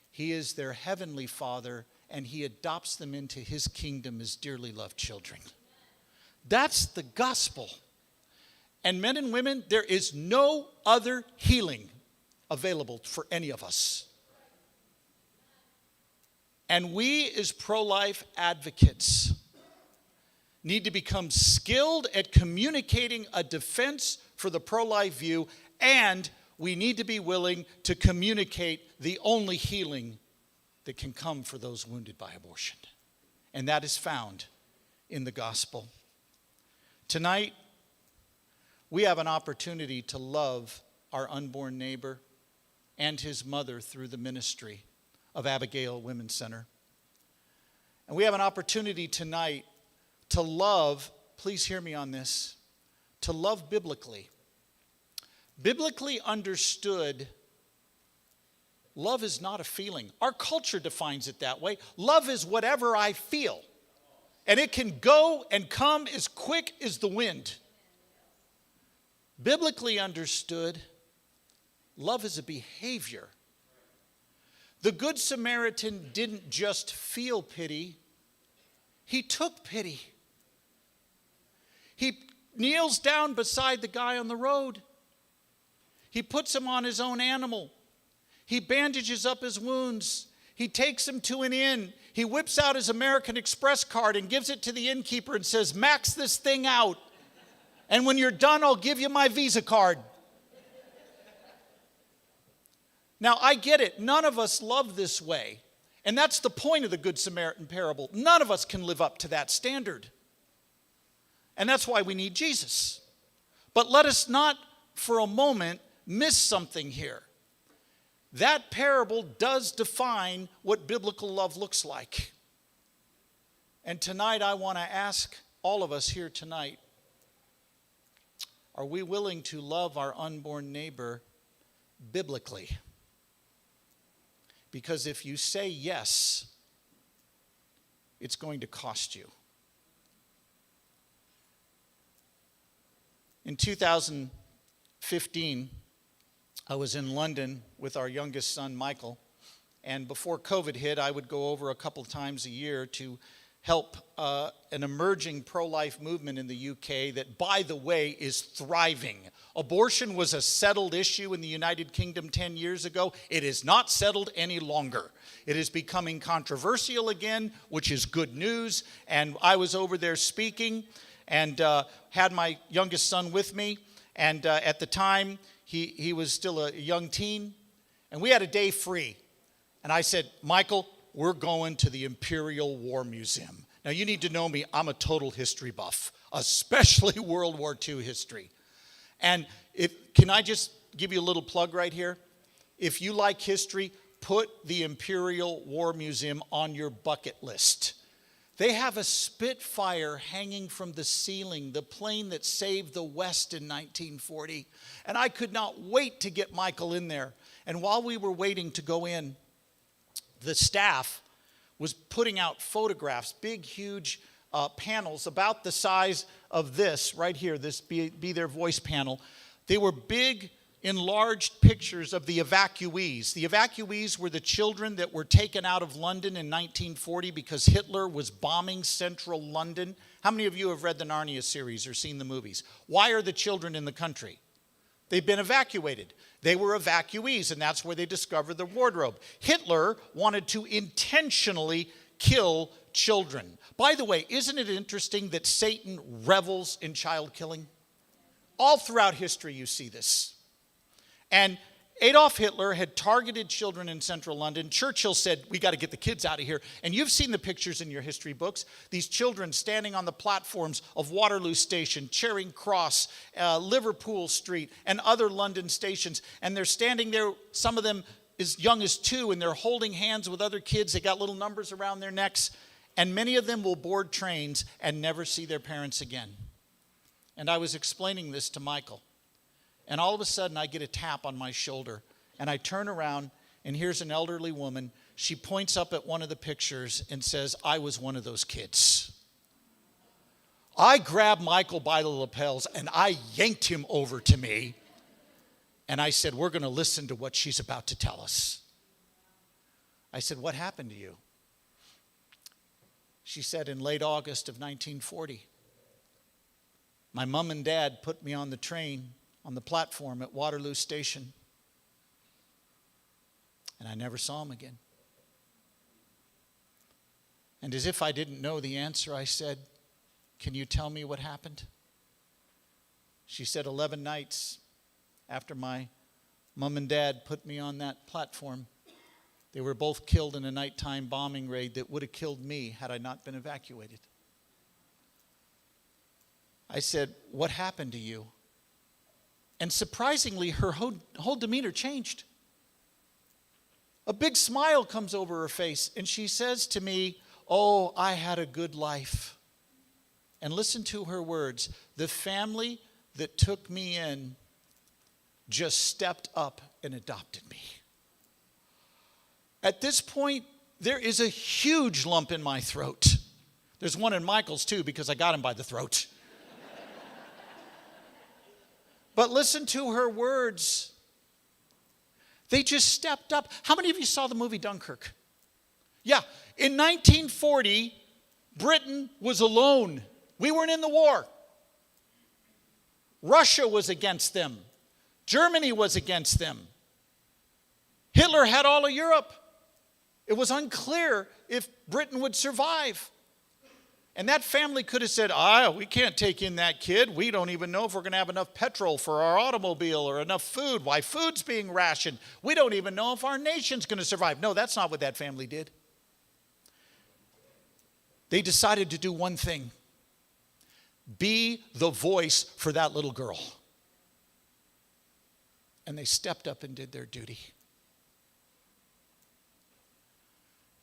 He is their heavenly Father, and he adopts them into his kingdom as dearly loved children. That's the gospel. And men and women, there is no other healing available for any of us. And we as pro-life advocates need to become skilled at communicating a defense for the pro-life view, and we need to be willing to communicate the only healing that can come for those wounded by abortion. And that is found in the gospel. Tonight, we have an opportunity to love our unborn neighbor and his mother through the ministry of Abigail Women's Center. And we have an opportunity tonight to love, please hear me on this, to love biblically. Biblically understood, love is not a feeling. Our culture defines it that way. Love is whatever I feel. And it can go and come as quick as the wind. Biblically understood, love is a behavior. The Good Samaritan didn't just feel pity, he took pity. He kneels down beside the guy on the road. He puts him on his own animal. He bandages up his wounds. He takes him to an inn. He whips out his American Express card and gives it to the innkeeper and says, "Max this thing out. And when you're done, I'll give you my Visa card." Now, I get it. None of us love this way. And that's the point of the Good Samaritan parable. None of us can live up to that standard. And that's why we need Jesus. But let us not for a moment miss something here. That parable does define what biblical love looks like. And tonight I want to ask all of us here tonight, are we willing to love our unborn neighbor biblically? Because if you say yes, it's going to cost you. In 2015, I was in London with our youngest son, Michael, and before COVID hit, I would go over a couple times a year to help an emerging pro-life movement in the UK that, by the way, is thriving. Abortion was a settled issue in the United Kingdom 10 years ago. It is not settled any longer. It is becoming controversial again, which is good news. And I was over there speaking and had my youngest son with me. And at the time, he was still a young teen. And we had a day free. And I said, "Michael, we're going to the Imperial War Museum." Now, you need to know me. I'm a total history buff, especially World War II history. And can I just give you a little plug right here? If you like history, put the Imperial War Museum on your bucket list. They have a Spitfire hanging from the ceiling, the plane that saved the West in 1940. And I could not wait to get Michael in there. And while we were waiting to go in, the staff was putting out photographs, big, huge panels about the size of this right here, this Be Their Voice panel. They were big, enlarged pictures of the evacuees. The evacuees were the children that were taken out of London in 1940 because Hitler was bombing central London. How many of you have read the Narnia series or seen the movies? Why are the children in the country? They've been evacuated. They were evacuees, and that's where they discovered the wardrobe. Hitler wanted to intentionally kill children. By the way, isn't it interesting that Satan revels in child killing? All throughout history you see this. And Adolf Hitler had targeted children in central London. Churchill said, "We got to get the kids out of here." And you've seen the pictures in your history books. These children standing on the platforms of Waterloo Station, Charing Cross, Liverpool Street, and other London stations. And they're standing there, some of them as young as 2, and they're holding hands with other kids. They got little numbers around their necks. And many of them will board trains and never see their parents again. And I was explaining this to Michael. And all of a sudden, I get a tap on my shoulder. And I turn around, and here's an elderly woman. She points up at one of the pictures and says, "I was one of those kids." I grabbed Michael by the lapels, and I yanked him over to me. And I said, "We're going to listen to what she's about to tell us." I said, "What happened to you?" She said, "In late August of 1940, my mom and dad put me on the train on the platform at Waterloo Station, and I never saw him again." And as if I didn't know the answer, I said, "Can you tell me what happened?" She said, 11 nights after my mom and dad put me on that platform, they were both killed in a nighttime bombing raid that would have killed me had I not been evacuated. I said, "What happened to you?" And surprisingly, her whole demeanor changed. A big smile comes over her face, and she says to me, "Oh, I had a good life." And listen to her words. "The family that took me in just stepped up and adopted me." At this point, there is a huge lump in my throat. There's one in Michael's too, because I got him by the throat. But listen to her words. They just stepped up. How many of you saw the movie Dunkirk? Yeah, in 1940, Britain was alone. We weren't in the war. Russia was against them. Germany was against them. Hitler had all of Europe. It was unclear if Britain would survive. And that family could have said, we can't take in that kid. We don't even know if we're going to have enough petrol for our automobile or enough food. Why food's being rationed. We don't even know if our nation's going to survive. No, that's not what that family did. They decided to do one thing. Be the voice for that little girl. And they stepped up and did their duty.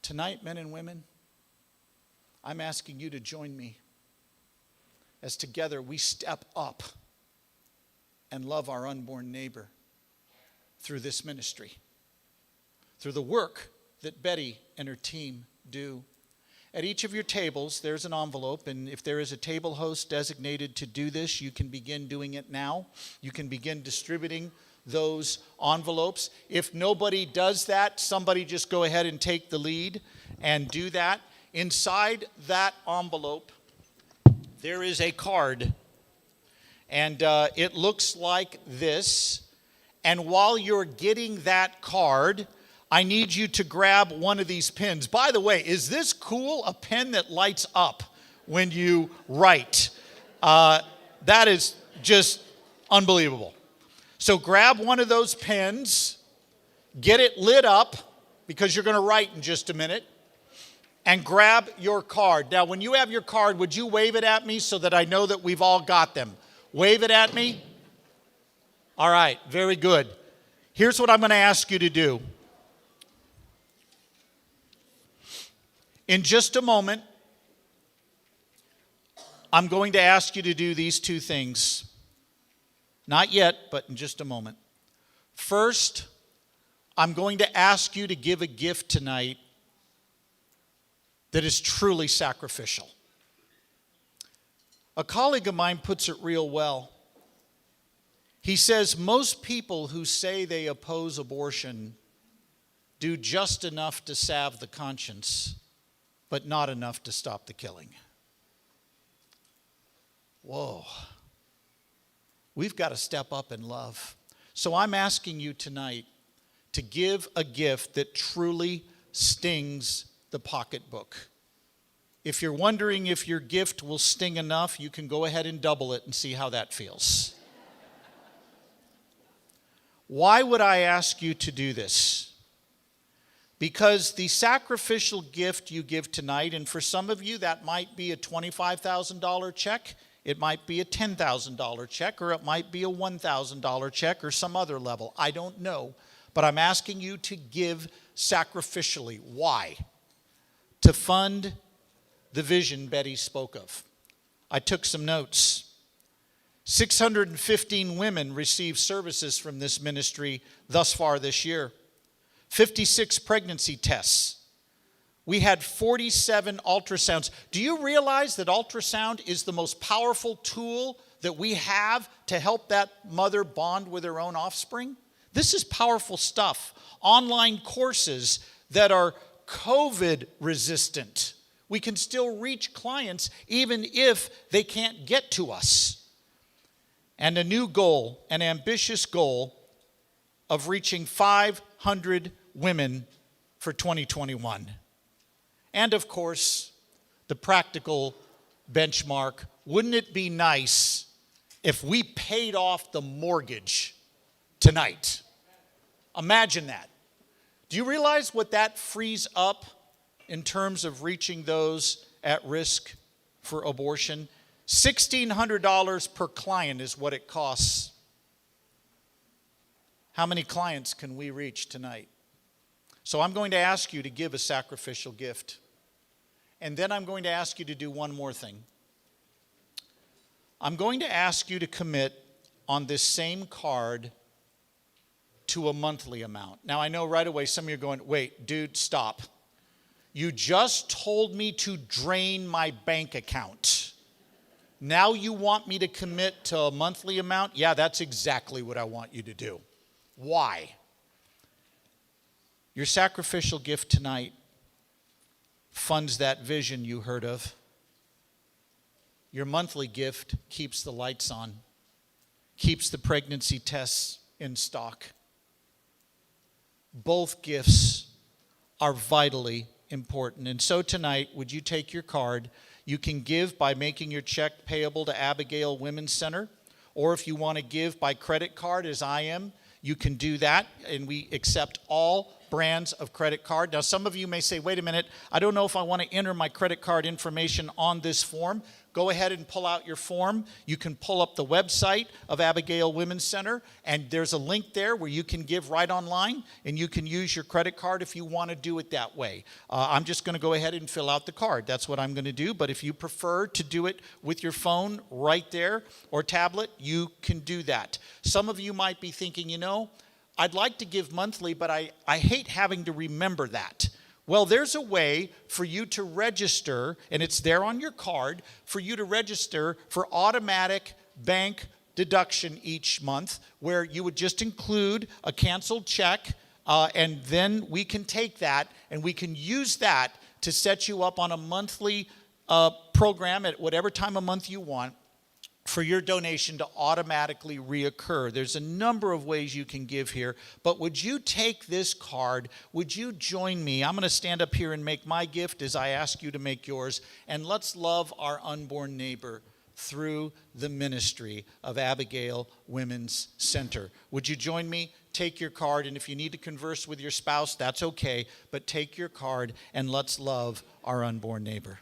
Tonight, men and women, I'm asking you to join me as together we step up and love our unborn neighbor through this ministry, through the work that Betty and her team do. At each of your tables, there's an envelope, and if there is a table host designated to do this, you can begin doing it now. You can begin distributing those envelopes. If nobody does that, somebody just go ahead and take the lead and do that. Inside that envelope, there is a card, and it looks like this. And while you're getting that card, I need you to grab one of these pens. By the way, is this cool? A pen that lights up when you write. That is just unbelievable. So grab one of those pens, get it lit up, because you're going to write in just a minute, and grab your card. Now, when you have your card, would you wave it at me so that I know that we've all got them? Wave it at me. All right, very good. Here's what I'm going to ask you to do. In just a moment, I'm going to ask you to do these two things. Not yet, but in just a moment. First, I'm going to ask you to give a gift tonight that is truly sacrificial. A colleague of mine puts it real well. He says most people who say they oppose abortion do just enough to salve the conscience, but not enough to stop the killing. Whoa. We've got to step up in love. So I'm asking you tonight to give a gift that truly stings the pocketbook. If you're wondering if your gift will sting enough, you can go ahead and double it and see how that feels. Why would I ask you to do this? Because the sacrificial gift you give tonight, and for some of you that might be a $25,000 check, it might be a $10,000 check, or it might be a $1,000 check, or some other level. I don't know. But I'm asking you to give sacrificially. Why? To fund the vision Betty spoke of. I took some notes. 615 women received services from this ministry thus far this year. 56 pregnancy tests. We had 47 ultrasounds. Do you realize that ultrasound is the most powerful tool that we have to help that mother bond with her own offspring? This is powerful stuff. Online courses that are COVID resistant. We can still reach clients even if they can't get to us. And a new goal, an ambitious goal of reaching 500 women for 2021. And of course, the practical benchmark, wouldn't it be nice if we paid off the mortgage tonight? Imagine that. Do you realize what that frees up in terms of reaching those at risk for abortion? $1,600 per client is what it costs. How many clients can we reach tonight? So I'm going to ask you to give a sacrificial gift. And then I'm going to ask you to do one more thing. I'm going to ask you to commit on this same card to a monthly amount. Now I know right away some of you are going, wait, dude, stop. You just told me to drain my bank account. Now you want me to commit to a monthly amount? Yeah, that's exactly what I want you to do. Why? Your sacrificial gift tonight funds that vision you heard of. Your monthly gift keeps the lights on, keeps the pregnancy tests in stock. Both gifts are vitally important. And so tonight, would you take your card? You can give by making your check payable to Abigail Women's Center, or if you want to give by credit card, as I am, you can do that, and we accept all brands of credit card. Now, some of you may say, wait a minute, I don't know if I want to enter my credit card information on this form. Go ahead and pull out your form. You can pull up the website of Abigail Women's Center, and there's a link there where you can give right online, and you can use your credit card if you want to do it that way. I'm just going to go ahead and fill out the card. That's what I'm going to do, but if you prefer to do it with your phone right there or tablet, you can do that. Some of you might be thinking, you know, I'd like to give monthly, but I hate having to remember that. Well, there's a way for you to register, and it's there on your card, for you to register for automatic bank deduction each month, where you would just include a canceled check, and then we can take that and we can use that to set you up on a monthly program at whatever time of month you want, for your donation to automatically reoccur. There's a number of ways you can give here, but would you take this card? Would you join me? I'm going to stand up here and make my gift as I ask you to make yours, and let's love our unborn neighbor through the ministry of Abigail Women's Center. Would you join me? Take your card, and if you need to converse with your spouse, that's okay, but take your card and let's love our unborn neighbor.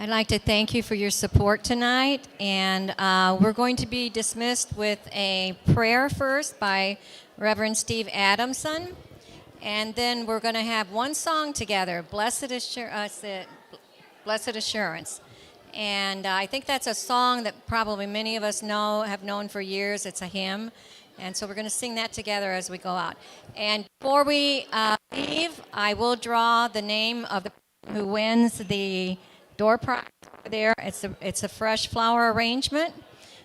I'd like to thank you for your support tonight, and we're going to be dismissed with a prayer first by Reverend Steve Adamson, and then we're going to have one song together, Blessed Assurance. And I think that's a song that probably many of us have known for years. It's a hymn. And so we're going to sing that together as we go out. And before we leave, I will draw the name of the person who wins the door prize over there. It's a fresh flower arrangement.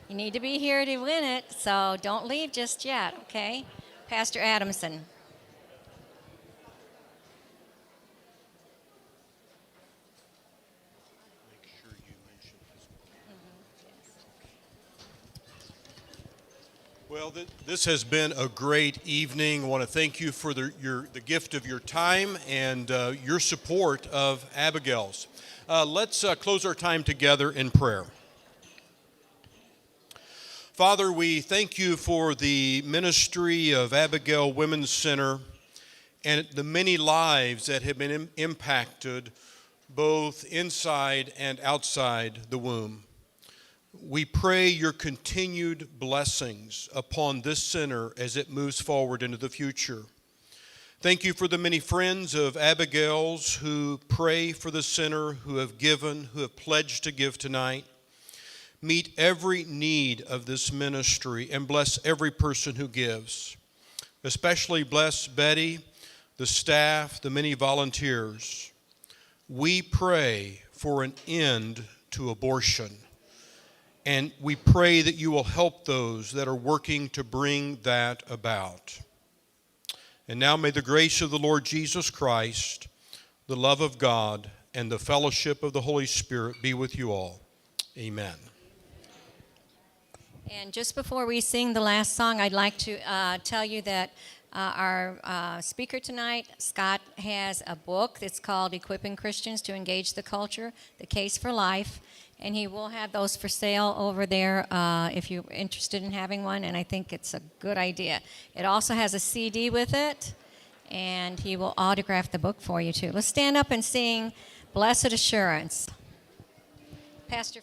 You need to be here to win it, so don't leave just yet, okay? Pastor Adamson. Well, this has been a great evening. I want to thank you for the gift of your time and your support of Abigail's. Let's close our time together in prayer. Father, we thank you for the ministry of Abigail Women's Center and the many lives that have been impacted both inside and outside the womb. We pray your continued blessings upon this center as it moves forward into the future. Thank you for the many friends of Abigail's who pray for the center, who have given, who have pledged to give tonight. Meet every need of this ministry and bless every person who gives. Especially bless Betty, the staff, the many volunteers. We pray for an end to abortion. And we pray that you will help those that are working to bring that about. And now may the grace of the Lord Jesus Christ, the love of God, and the fellowship of the Holy Spirit be with you all. Amen. And just before we sing the last song, I'd like to tell you that our speaker tonight, Scott, has a book that's called Equipping Christians to Engage the Culture, The Case for Life. And he will have those for sale over there if you're interested in having one, and I think it's a good idea. It also has a CD with it, and he will autograph the book for you, too. Let's stand up and sing Blessed Assurance. Pastor.